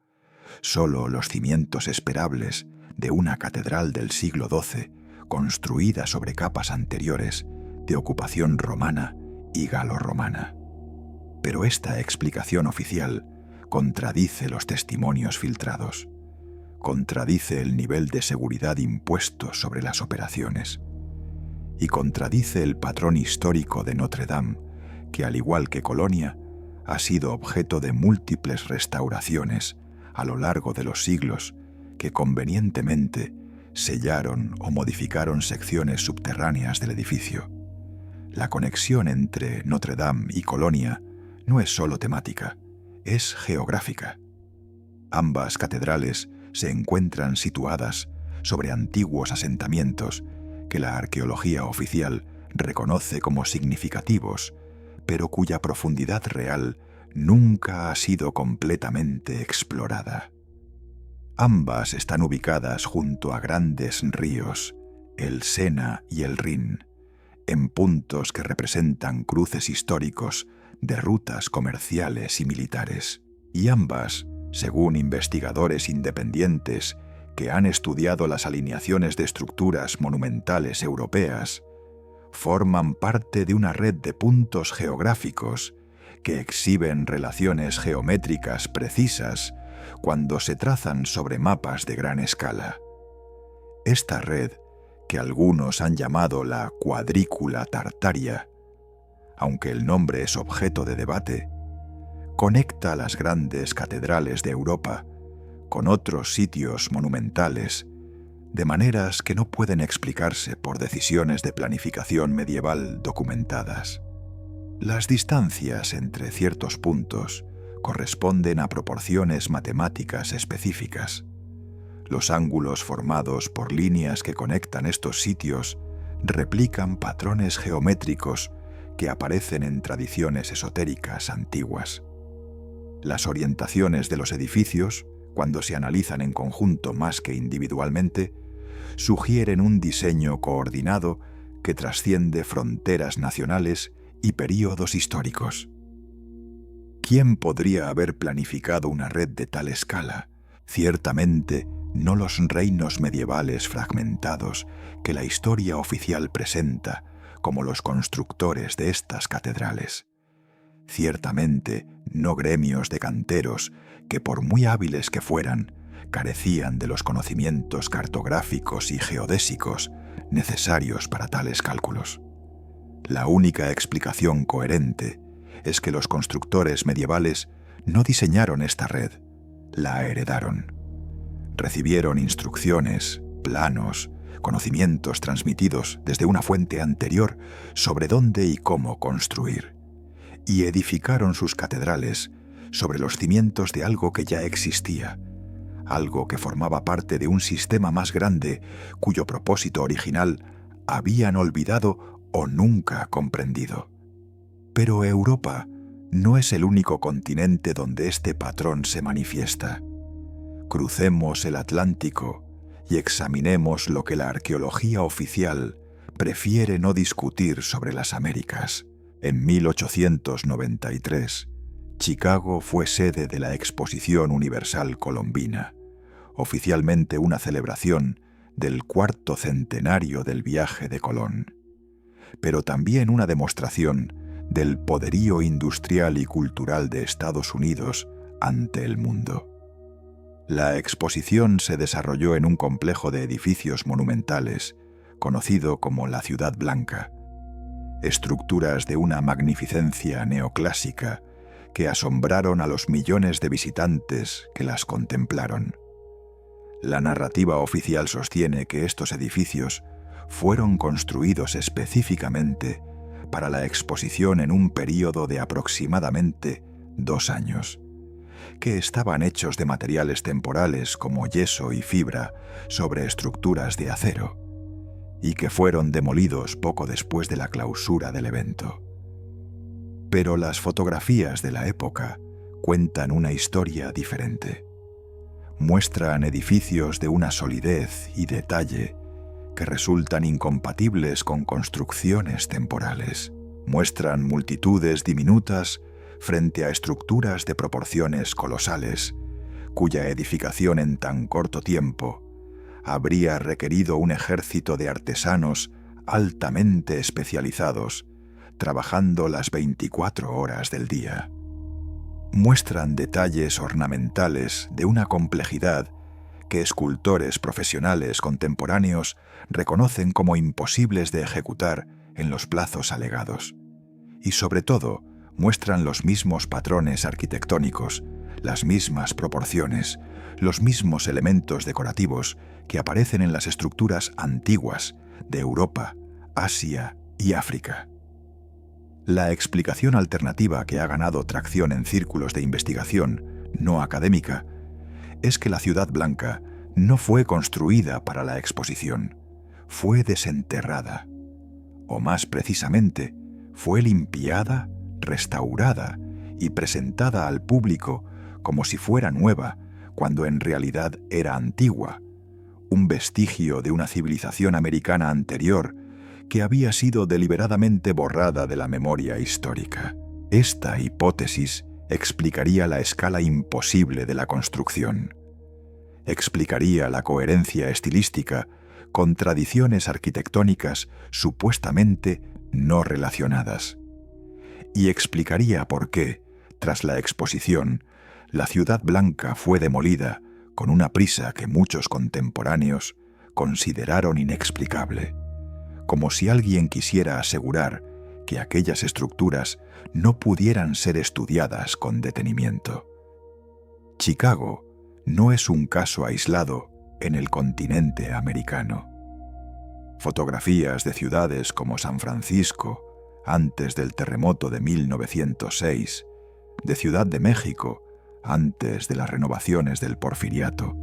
Solo los cimientos esperables de una catedral del siglo XII construida sobre capas anteriores de ocupación romana y galorromana. Pero esta explicación oficial contradice los testimonios filtrados, contradice el nivel de seguridad impuesto sobre las operaciones y contradice el patrón histórico de Notre Dame, que al igual que Colonia, ha sido objeto de múltiples restauraciones a lo largo de los siglos que convenientemente sellaron o modificaron secciones subterráneas del edificio. La conexión entre Notre Dame y Colonia no es solo temática, es geográfica. Ambas catedrales se encuentran situadas sobre antiguos asentamientos que la arqueología oficial reconoce como significativos, pero cuya profundidad real nunca ha sido completamente explorada. Ambas están ubicadas junto a grandes ríos, el Sena y el Rin, en puntos que representan cruces históricos de rutas comerciales y militares, y ambas, según investigadores independientes que han estudiado las alineaciones de estructuras monumentales europeas, forman parte de una red de puntos geográficos que exhiben relaciones geométricas precisas cuando se trazan sobre mapas de gran escala. Esta red, que algunos han llamado la cuadrícula tartaria, aunque el nombre es objeto de debate, conecta las grandes catedrales de Europa con otros sitios monumentales, de maneras que no pueden explicarse por decisiones de planificación medieval documentadas. Las distancias entre ciertos puntos corresponden a proporciones matemáticas específicas. Los ángulos formados por líneas que conectan estos sitios replican patrones geométricos que aparecen en tradiciones esotéricas antiguas. Las orientaciones de los edificios, cuando se analizan en conjunto más que individualmente, sugieren un diseño coordinado que trasciende fronteras nacionales y períodos históricos. ¿Quién podría haber planificado una red de tal escala? Ciertamente no los reinos medievales fragmentados que la historia oficial presenta como los constructores de estas catedrales. Ciertamente no gremios de canteros que, por muy hábiles que fueran, carecían de los conocimientos cartográficos y geodésicos necesarios para tales cálculos. La única explicación coherente es que los constructores medievales no diseñaron esta red, la heredaron. Recibieron instrucciones, planos, conocimientos transmitidos desde una fuente anterior sobre dónde y cómo construir, y edificaron sus catedrales sobre los cimientos de algo que ya existía, algo que formaba parte de un sistema más grande cuyo propósito original habían olvidado o nunca comprendido. Pero Europa no es el único continente donde este patrón se manifiesta. Crucemos el Atlántico y examinemos lo que la arqueología oficial prefiere no discutir sobre las Américas. En 1893, Chicago fue sede de la Exposición Universal Colombina, oficialmente una celebración del 4º centenario del viaje de Colón, pero también una demostración del poderío industrial y cultural de Estados Unidos ante el mundo. La exposición se desarrolló en un complejo de edificios monumentales, conocido como la Ciudad Blanca, estructuras de una magnificencia neoclásica que asombraron a los millones de visitantes que las contemplaron. La narrativa oficial sostiene que estos edificios fueron construidos específicamente para la exposición en un período de aproximadamente 2 años, que estaban hechos de materiales temporales como yeso y fibra sobre estructuras de acero, y que fueron demolidos poco después de la clausura del evento. Pero las fotografías de la época cuentan una historia diferente. Muestran edificios de una solidez y detalle que resultan incompatibles con construcciones temporales. Muestran multitudes diminutas frente a estructuras de proporciones colosales, cuya edificación en tan corto tiempo habría requerido un ejército de artesanos altamente especializados, trabajando las 24 horas del día. Muestran detalles ornamentales de una complejidad que escultores profesionales contemporáneos reconocen como imposibles de ejecutar en los plazos alegados. Y sobre todo, muestran los mismos patrones arquitectónicos, las mismas proporciones, los mismos elementos decorativos que aparecen en las estructuras antiguas de Europa, Asia y África. La explicación alternativa que ha ganado tracción en círculos de investigación no académica es que la Ciudad Blanca no fue construida para la exposición, fue desenterrada, o más precisamente, fue limpiada, restaurada y presentada al público como si fuera nueva, cuando en realidad era antigua, un vestigio de una civilización americana anterior que había sido deliberadamente borrada de la memoria histórica. Esta hipótesis explicaría la escala imposible de la construcción. Explicaría la coherencia estilística con tradiciones arquitectónicas supuestamente no relacionadas. Y explicaría por qué, tras la exposición, la Ciudad Blanca fue demolida con una prisa que muchos contemporáneos consideraron inexplicable, como si alguien quisiera asegurar que aquellas estructuras no pudieran ser estudiadas con detenimiento. Chicago no es un caso aislado en el continente americano. Fotografías de ciudades como San Francisco, antes del terremoto de 1906, de Ciudad de México, antes de las renovaciones del Porfiriato,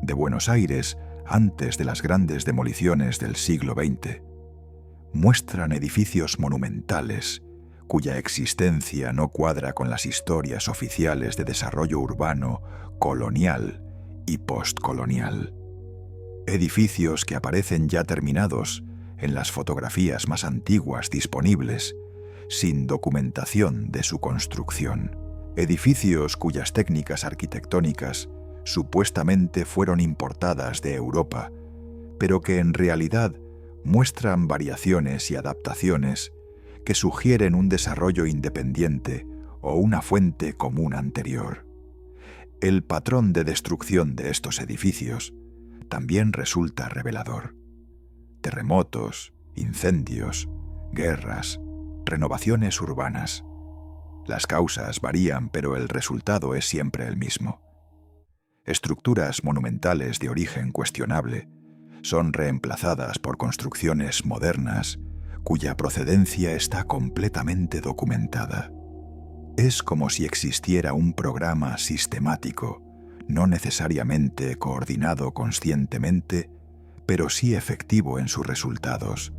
de Buenos Aires, antes de las grandes demoliciones del siglo XX, muestran edificios monumentales cuya existencia no cuadra con las historias oficiales de desarrollo urbano, colonial y postcolonial. Edificios que aparecen ya terminados en las fotografías más antiguas disponibles, sin documentación de su construcción. Edificios cuyas técnicas arquitectónicas supuestamente fueron importadas de Europa, pero que en realidad muestran variaciones y adaptaciones que sugieren un desarrollo independiente o una fuente común anterior. El patrón de destrucción de estos edificios también resulta revelador. Terremotos, incendios, guerras, renovaciones urbanas. Las causas varían, pero el resultado es siempre el mismo. Estructuras monumentales de origen cuestionable son reemplazadas por construcciones modernas cuya procedencia está completamente documentada. Es como si existiera un programa sistemático, no necesariamente coordinado conscientemente, pero sí efectivo en sus resultados,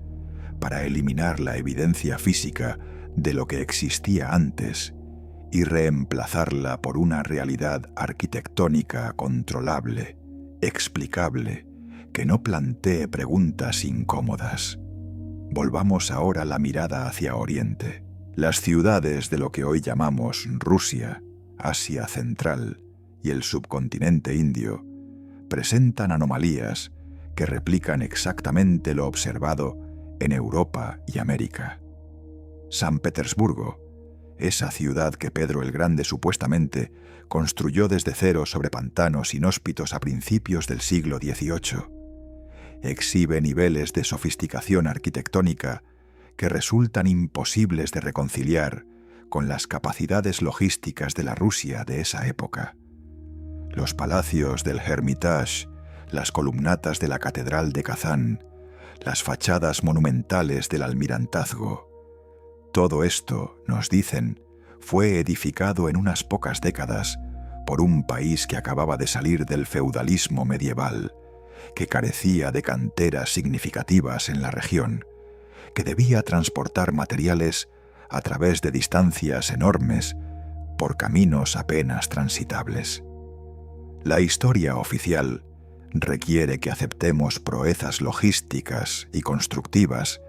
para eliminar la evidencia física de lo que existía antes y reemplazarla por una realidad arquitectónica controlable, explicable, que no plantee preguntas incómodas. Volvamos ahora la mirada hacia Oriente. Las ciudades de lo que hoy llamamos Rusia, Asia Central y el subcontinente indio presentan anomalías que replican exactamente lo observado en Europa y América. San Petersburgo, esa ciudad que Pedro el Grande supuestamente construyó desde cero sobre pantanos inhóspitos a principios del siglo XVIII, exhibe niveles de sofisticación arquitectónica que resultan imposibles de reconciliar con las capacidades logísticas de la Rusia de esa época. Los palacios del Hermitage, las columnatas de la Catedral de Kazán, las fachadas monumentales del Almirantazgo. Todo esto, nos dicen, fue edificado en unas pocas décadas por un país que acababa de salir del feudalismo medieval, que carecía de canteras significativas en la región, que debía transportar materiales a través de distancias enormes por caminos apenas transitables. La historia oficial requiere que aceptemos proezas logísticas y constructivas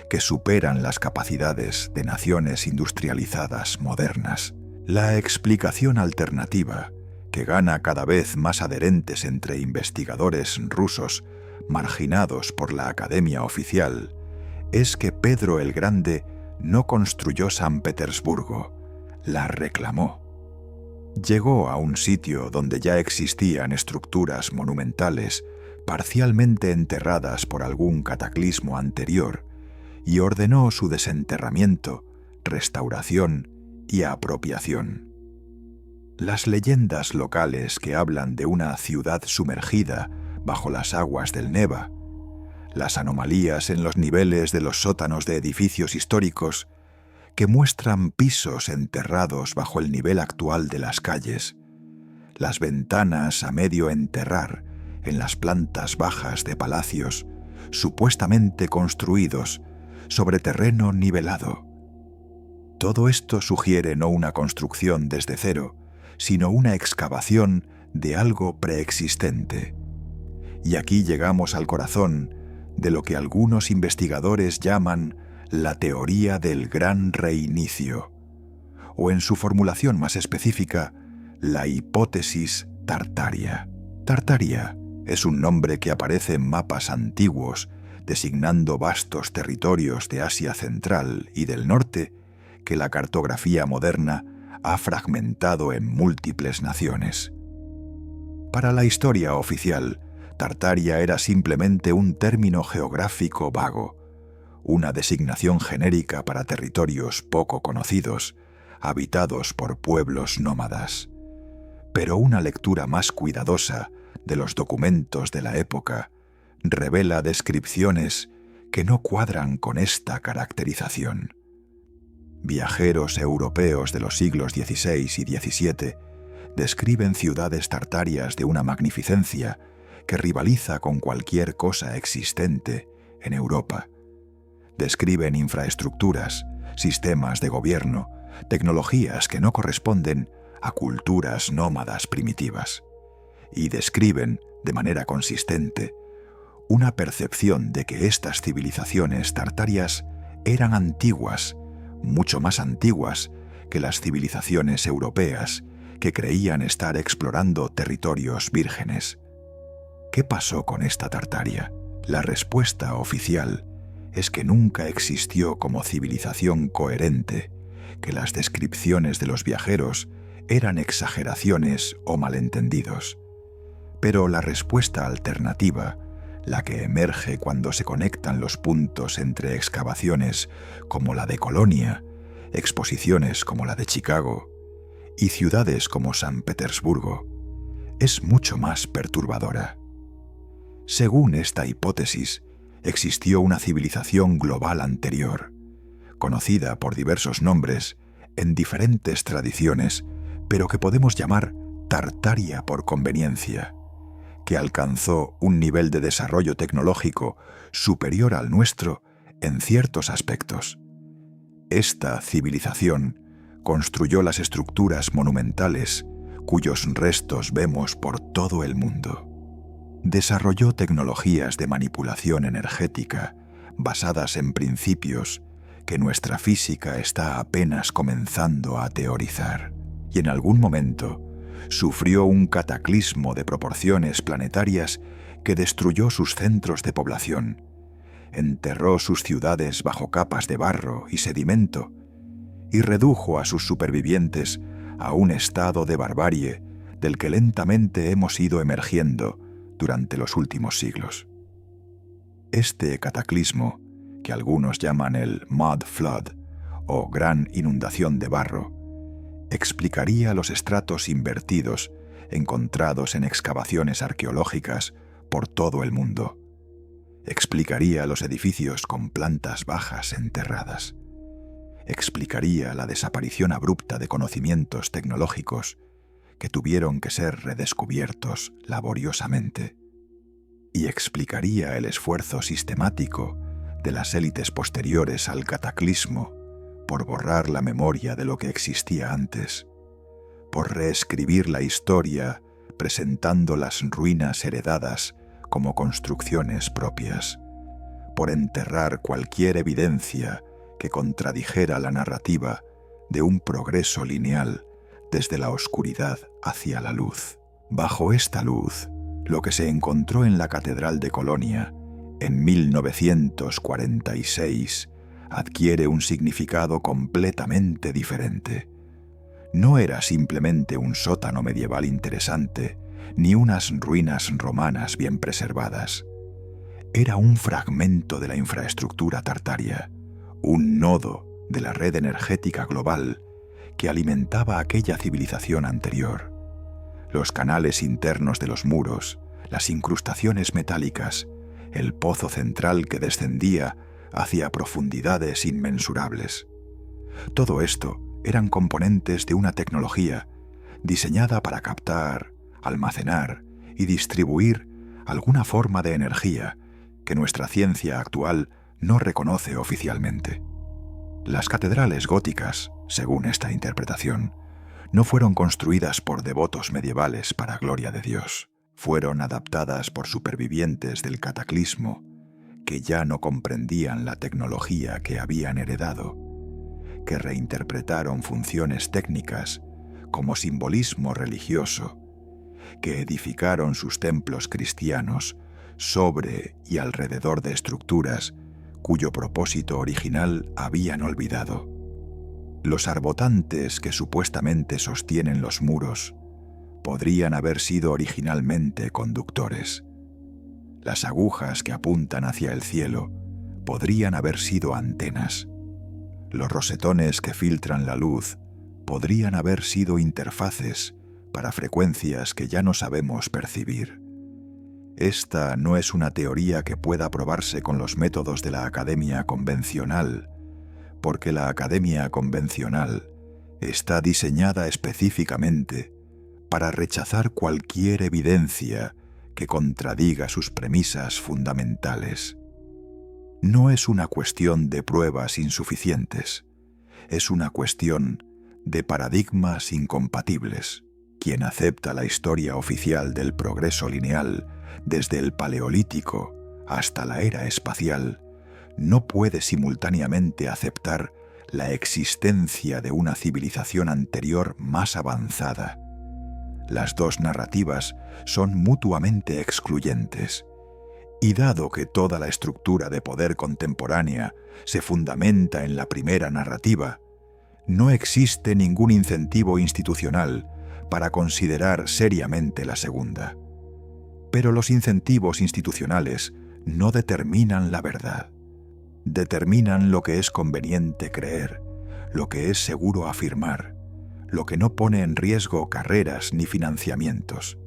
que superan las capacidades de naciones industrializadas modernas. La explicación alternativa, que gana cada vez más adherentes entre investigadores rusos marginados por la Academia Oficial, es que Pedro el Grande no construyó San Petersburgo, la reclamó. Llegó a un sitio donde ya existían estructuras monumentales parcialmente enterradas por algún cataclismo anterior y ordenó su desenterramiento, restauración y apropiación. Las leyendas locales que hablan de una ciudad sumergida bajo las aguas del Neva, las anomalías en los niveles de los sótanos de edificios históricos que muestran pisos enterrados bajo el nivel actual de las calles, las ventanas a medio enterrar en las plantas bajas de palacios supuestamente construidos sobre terreno nivelado. Todo esto sugiere no una construcción desde cero, sino una excavación de algo preexistente. Y aquí llegamos al corazón de lo que algunos investigadores llaman la teoría del gran reinicio, o en su formulación más específica, la hipótesis Tartaria. Tartaria es un nombre que aparece en mapas antiguos designando vastos territorios de Asia Central y del Norte que la cartografía moderna ha fragmentado en múltiples naciones. Para la historia oficial, Tartaria era simplemente un término geográfico vago, una designación genérica para territorios poco conocidos, habitados por pueblos nómadas. Pero una lectura más cuidadosa de los documentos de la época revela descripciones que no cuadran con esta caracterización. Viajeros europeos de los siglos XVI y XVII describen ciudades tartarias de una magnificencia que rivaliza con cualquier cosa existente en Europa. Describen infraestructuras, sistemas de gobierno, tecnologías que no corresponden a culturas nómadas primitivas. Y describen, de manera consistente, una percepción de que estas civilizaciones tartarias eran antiguas, mucho más antiguas que las civilizaciones europeas que creían estar explorando territorios vírgenes. ¿Qué pasó con esta Tartaria? La respuesta oficial es que nunca existió como civilización coherente, que las descripciones de los viajeros eran exageraciones o malentendidos. Pero la respuesta alternativa, la que emerge cuando se conectan los puntos entre excavaciones como la de Colonia, exposiciones como la de Chicago y ciudades como San Petersburgo, es mucho más perturbadora. Según esta hipótesis, existió una civilización global anterior, conocida por diversos nombres en diferentes tradiciones, pero que podemos llamar Tartaria por conveniencia, que alcanzó un nivel de desarrollo tecnológico superior al nuestro en ciertos aspectos. Esta civilización construyó las estructuras monumentales cuyos restos vemos por todo el mundo. Desarrolló tecnologías de manipulación energética basadas en principios que nuestra física está apenas comenzando a teorizar, y en algún momento sufrió un cataclismo de proporciones planetarias que destruyó sus centros de población, enterró sus ciudades bajo capas de barro y sedimento y redujo a sus supervivientes a un estado de barbarie del que lentamente hemos ido emergiendo durante los últimos siglos. Este cataclismo, que algunos llaman el Mud Flood o Gran Inundación de Barro, explicaría los estratos invertidos encontrados en excavaciones arqueológicas por todo el mundo. Explicaría los edificios con plantas bajas enterradas. Explicaría la desaparición abrupta de conocimientos tecnológicos que tuvieron que ser redescubiertos laboriosamente. Y explicaría el esfuerzo sistemático de las élites posteriores al cataclismo por borrar la memoria de lo que existía antes, por reescribir la historia presentando las ruinas heredadas como construcciones propias, por enterrar cualquier evidencia que contradijera la narrativa de un progreso lineal desde la oscuridad hacia la luz. Bajo esta luz, lo que se encontró en la Catedral de Colonia en 1946 adquiere un significado completamente diferente. No era simplemente un sótano medieval interesante, ni unas ruinas romanas bien preservadas. Era un fragmento de la infraestructura tartaria, un nodo de la red energética global que alimentaba aquella civilización anterior. Los canales internos de los muros, las incrustaciones metálicas, el pozo central que descendía hacia profundidades inmensurables. Todo esto eran componentes de una tecnología diseñada para captar, almacenar y distribuir alguna forma de energía que nuestra ciencia actual no reconoce oficialmente. Las catedrales góticas, según esta interpretación, no fueron construidas por devotos medievales para gloria de Dios. Fueron adaptadas por supervivientes del cataclismo que ya no comprendían la tecnología que habían heredado, que reinterpretaron funciones técnicas como simbolismo religioso, que edificaron sus templos cristianos sobre y alrededor de estructuras cuyo propósito original habían olvidado. Los arbotantes que supuestamente sostienen los muros podrían haber sido originalmente conductores. Las agujas que apuntan hacia el cielo podrían haber sido antenas. Los rosetones que filtran la luz podrían haber sido interfaces para frecuencias que ya no sabemos percibir. Esta no es una teoría que pueda probarse con los métodos de la academia convencional, porque la academia convencional está diseñada específicamente para rechazar cualquier evidencia que contradiga sus premisas fundamentales. No es una cuestión de pruebas insuficientes, es una cuestión de paradigmas incompatibles. Quien acepta la historia oficial del progreso lineal desde el Paleolítico hasta la era espacial no puede simultáneamente aceptar la existencia de una civilización anterior más avanzada. Las dos narrativas son mutuamente excluyentes, y dado que toda la estructura de poder contemporánea se fundamenta en la primera narrativa, no existe ningún incentivo institucional para considerar seriamente la segunda. Pero los incentivos institucionales no determinan la verdad. Determinan lo que es conveniente creer, lo que es seguro afirmar, lo que no pone en riesgo carreras ni financiamientos.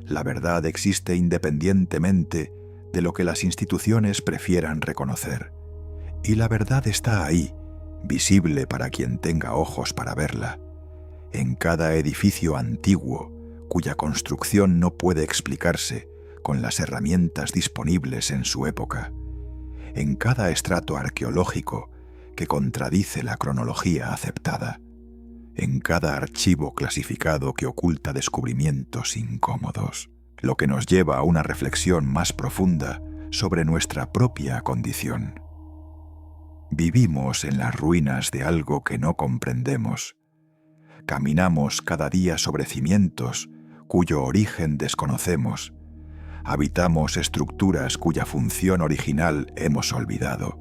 La verdad existe independientemente de lo que las instituciones prefieran reconocer, y la verdad está ahí, visible para quien tenga ojos para verla, en cada edificio antiguo cuya construcción no puede explicarse con las herramientas disponibles en su época, en cada estrato arqueológico que contradice la cronología aceptada, en cada archivo clasificado que oculta descubrimientos incómodos, lo que nos lleva a una reflexión más profunda sobre nuestra propia condición. Vivimos en las ruinas de algo que no comprendemos. Caminamos cada día sobre cimientos cuyo origen desconocemos. Habitamos estructuras cuya función original hemos olvidado.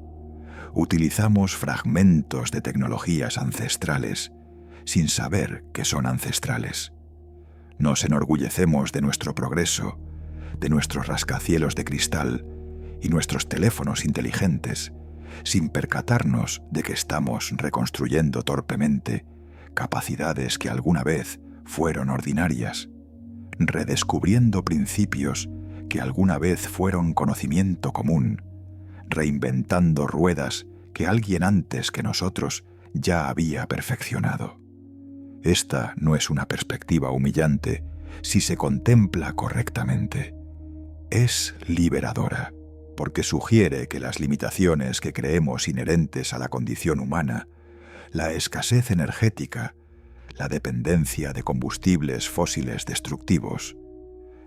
Utilizamos fragmentos de tecnologías ancestrales sin saber que son ancestrales. Nos enorgullecemos de nuestro progreso, de nuestros rascacielos de cristal y nuestros teléfonos inteligentes, sin percatarnos de que estamos reconstruyendo torpemente capacidades que alguna vez fueron ordinarias, redescubriendo principios que alguna vez fueron conocimiento común, reinventando ruedas que alguien antes que nosotros ya había perfeccionado. Esta no es una perspectiva humillante si se contempla correctamente. Es liberadora, porque sugiere que las limitaciones que creemos inherentes a la condición humana, la escasez energética, la dependencia de combustibles fósiles destructivos,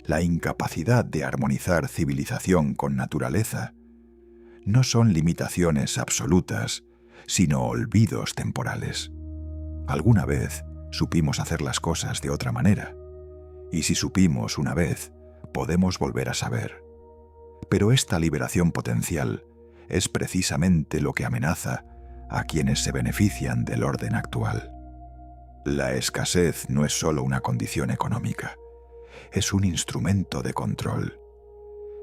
la incapacidad de armonizar civilización con naturaleza, no son limitaciones absolutas, sino olvidos temporales. Alguna vez supimos hacer las cosas de otra manera, y si supimos una vez, podemos volver a saber. Pero esta liberación potencial es precisamente lo que amenaza a quienes se benefician del orden actual. La escasez no es solo una condición económica, es un instrumento de control.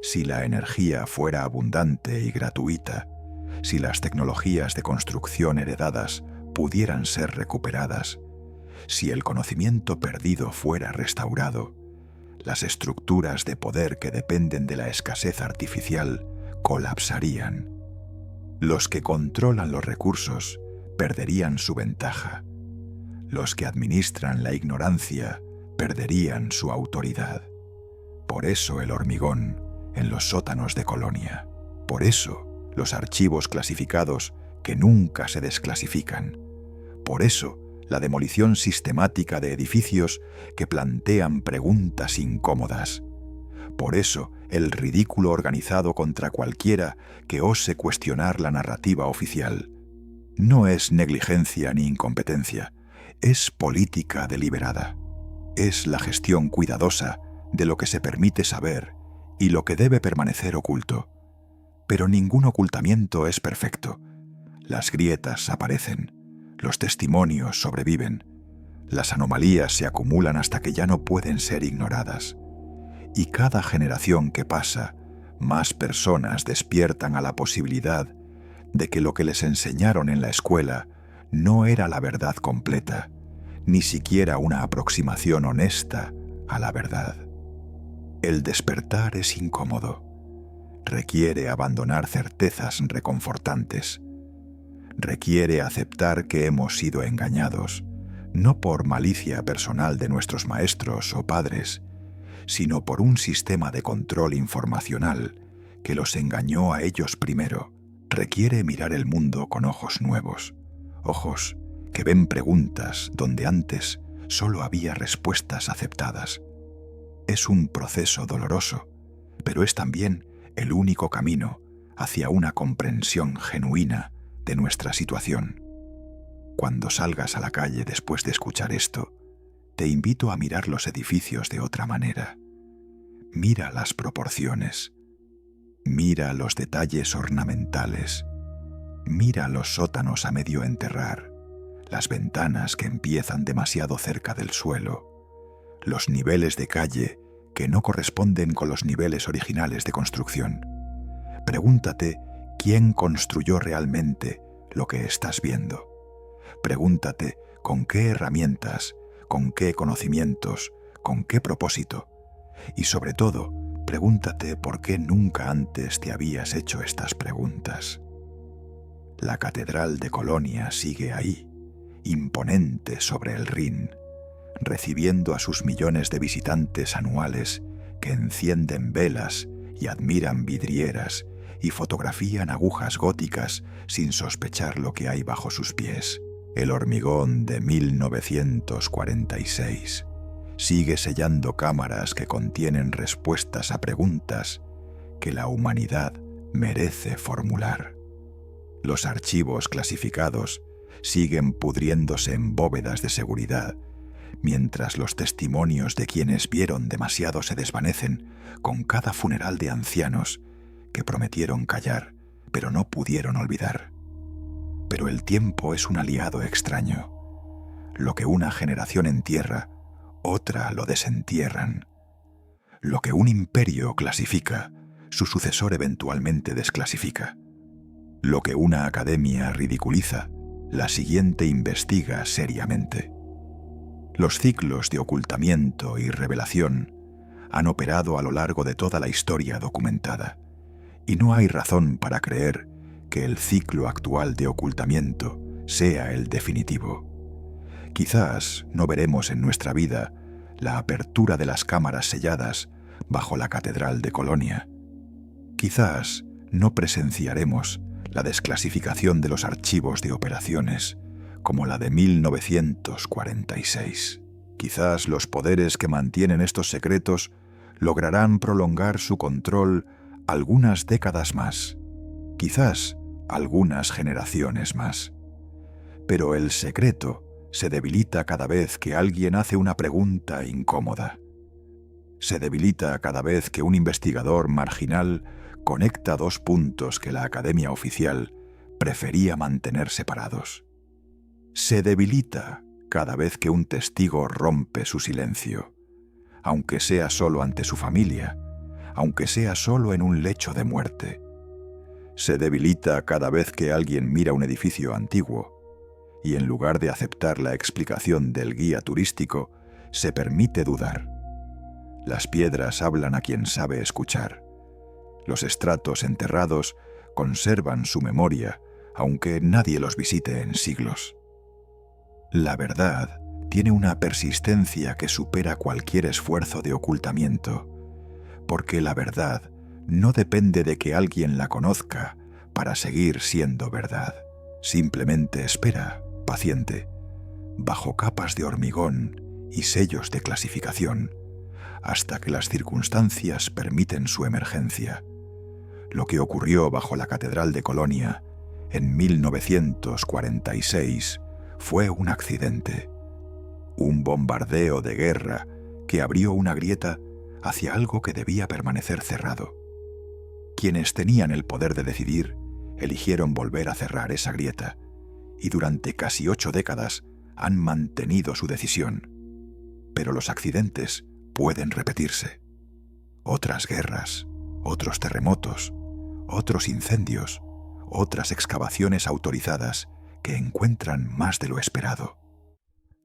Si la energía fuera abundante y gratuita, si las tecnologías de construcción heredadas pudieran ser recuperadas, si el conocimiento perdido fuera restaurado, las estructuras de poder que dependen de la escasez artificial colapsarían. Los que controlan los recursos perderían su ventaja. Los que administran la ignorancia perderían su autoridad. Por eso el hormigón en los sótanos de Colonia. Por eso los archivos clasificados que nunca se desclasifican. Por eso la demolición sistemática de edificios que plantean preguntas incómodas. Por eso el ridículo organizado contra cualquiera que ose cuestionar la narrativa oficial. No es negligencia ni incompetencia, es política deliberada. Es la gestión cuidadosa de lo que se permite saber y lo que debe permanecer oculto. Pero ningún ocultamiento es perfecto. Las grietas aparecen, los testimonios sobreviven, las anomalías se acumulan hasta que ya no pueden ser ignoradas. Y cada generación que pasa, más personas despiertan a la posibilidad de que lo que les enseñaron en la escuela no era la verdad completa, ni siquiera una aproximación honesta a la verdad. El despertar es incómodo. Requiere abandonar certezas reconfortantes. Requiere aceptar que hemos sido engañados, no por malicia personal de nuestros maestros o padres, sino por un sistema de control informacional que los engañó a ellos primero. Requiere mirar el mundo con ojos nuevos, ojos que ven preguntas donde antes solo había respuestas aceptadas. Es un proceso doloroso, pero es también el único camino hacia una comprensión genuina de nuestra situación. Cuando salgas a la calle después de escuchar esto, te invito a mirar los edificios de otra manera. Mira las proporciones. Mira los detalles ornamentales. Mira los sótanos a medio enterrar, las ventanas que empiezan demasiado cerca del suelo, los niveles de calle que no corresponden con los niveles originales de construcción. Pregúntate quién construyó realmente lo que estás viendo. Pregúntate con qué herramientas, con qué conocimientos, con qué propósito. Y sobre todo, pregúntate por qué nunca antes te habías hecho estas preguntas. La Catedral de Colonia sigue ahí, imponente sobre el Rin, recibiendo a sus millones de visitantes anuales que encienden velas y admiran vidrieras y fotografían agujas góticas sin sospechar lo que hay bajo sus pies. El hormigón de 1946 sigue sellando cámaras que contienen respuestas a preguntas que la humanidad merece formular. Los archivos clasificados siguen pudriéndose en bóvedas de seguridad, mientras los testimonios de quienes vieron demasiado se desvanecen con cada funeral de ancianos que prometieron callar, pero no pudieron olvidar. Pero el tiempo es un aliado extraño. Lo que una generación entierra, otra lo desentierran. Lo que un imperio clasifica, su sucesor eventualmente desclasifica. Lo que una academia ridiculiza, la siguiente investiga seriamente. Los ciclos de ocultamiento y revelación han operado a lo largo de toda la historia documentada, y no hay razón para creer que el ciclo actual de ocultamiento sea el definitivo. Quizás no veremos en nuestra vida la apertura de las cámaras selladas bajo la Catedral de Colonia. Quizás no presenciaremos la desclasificación de los archivos de operaciones como la de 1946. Quizás los poderes que mantienen estos secretos lograrán prolongar su control algunas décadas más, quizás algunas generaciones más. Pero el secreto se debilita cada vez que alguien hace una pregunta incómoda. Se debilita cada vez que un investigador marginal conecta dos puntos que la Academia Oficial prefería mantener separados. Se debilita cada vez que un testigo rompe su silencio, aunque sea solo ante su familia, aunque sea solo en un lecho de muerte. Se debilita cada vez que alguien mira un edificio antiguo y en lugar de aceptar la explicación del guía turístico, se permite dudar. Las piedras hablan a quien sabe escuchar. Los estratos enterrados conservan su memoria, aunque nadie los visite en siglos. La verdad tiene una persistencia que supera cualquier esfuerzo de ocultamiento, porque la verdad no depende de que alguien la conozca para seguir siendo verdad. Simplemente espera, paciente, bajo capas de hormigón y sellos de clasificación, hasta que las circunstancias permiten su emergencia. Lo que ocurrió bajo la Catedral de Colonia en 1946 fue un accidente, un bombardeo de guerra que abrió una grieta hacia algo que debía permanecer cerrado. Quienes tenían el poder de decidir eligieron volver a cerrar esa grieta, y durante casi 8 décadas han mantenido su decisión. Pero los accidentes pueden repetirse. Otras guerras, otros terremotos, otros incendios, otras excavaciones autorizadas que encuentran más de lo esperado.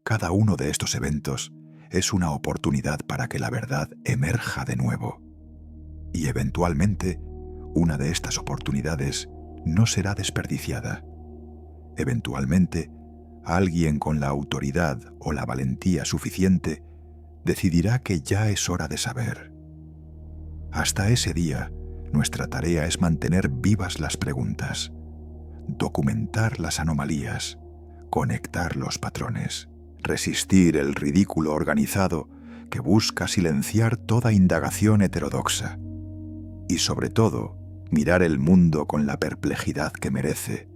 Cada uno de estos eventos es una oportunidad para que la verdad emerja de nuevo. Y eventualmente, una de estas oportunidades no será desperdiciada. Eventualmente, alguien con la autoridad o la valentía suficiente decidirá que ya es hora de saber. Hasta ese día, nuestra tarea es mantener vivas las preguntas, documentar las anomalías, conectar los patrones, resistir el ridículo organizado que busca silenciar toda indagación heterodoxa y, sobre todo, mirar el mundo con la perplejidad que merece,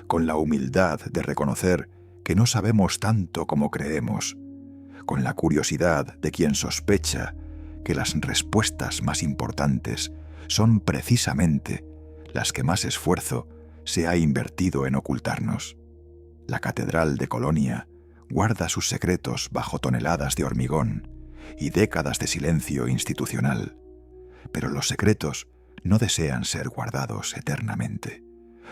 con la humildad de reconocer que no sabemos tanto como creemos, con la curiosidad de quien sospecha que las respuestas más importantes son precisamente las que más esfuerzo se ha invertido en ocultarnos. La Catedral de Colonia guarda sus secretos bajo toneladas de hormigón y décadas de silencio institucional, pero los secretos no desean ser guardados eternamente.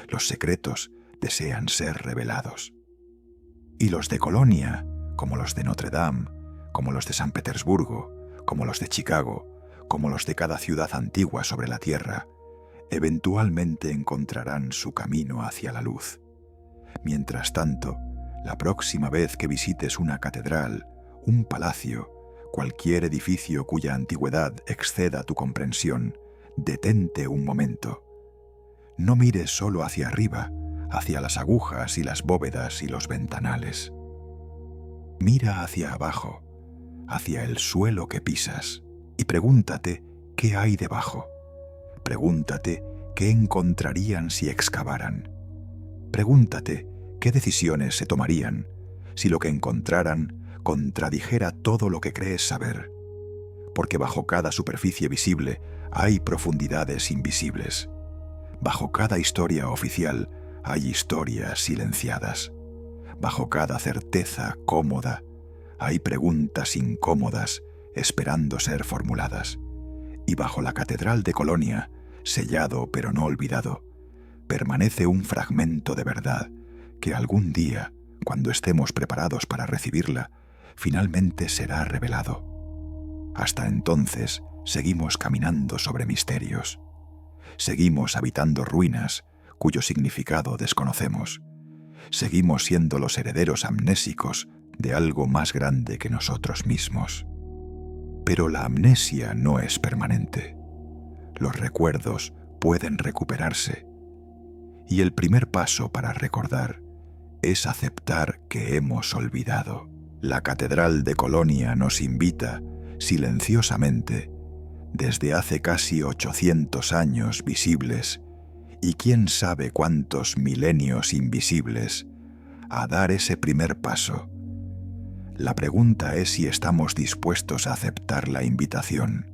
Los secretos desean ser revelados. Y los de Colonia, como los de Notre Dame, como los de San Petersburgo, como los de Chicago, como los de cada ciudad antigua sobre la Tierra, eventualmente encontrarán su camino hacia la luz. Mientras tanto, la próxima vez que visites una catedral, un palacio, cualquier edificio cuya antigüedad exceda tu comprensión, detente un momento. No mires solo hacia arriba, hacia las agujas y las bóvedas y los ventanales. Mira hacia abajo, hacia el suelo que pisas, y pregúntate qué hay debajo. Pregúntate qué encontrarían si excavaran. Pregúntate qué decisiones se tomarían si lo que encontraran contradijera todo lo que crees saber. Porque bajo cada superficie visible hay profundidades invisibles. Bajo cada historia oficial hay historias silenciadas. Bajo cada certeza cómoda hay preguntas incómodas esperando ser formuladas. Y bajo la Catedral de Colonia, sellado pero no olvidado, permanece un fragmento de verdad que algún día, cuando estemos preparados para recibirla, finalmente será revelado. Hasta entonces, seguimos caminando sobre misterios. Seguimos habitando ruinas cuyo significado desconocemos. Seguimos siendo los herederos amnésicos de algo más grande que nosotros mismos. Pero la amnesia no es permanente. Los recuerdos pueden recuperarse. Y el primer paso para recordar es aceptar que hemos olvidado. La Catedral de Colonia nos invita, silenciosamente, desde hace casi 800 años visibles, y quién sabe cuántos milenios invisibles, a dar ese primer paso. La pregunta es si estamos dispuestos a aceptar la invitación.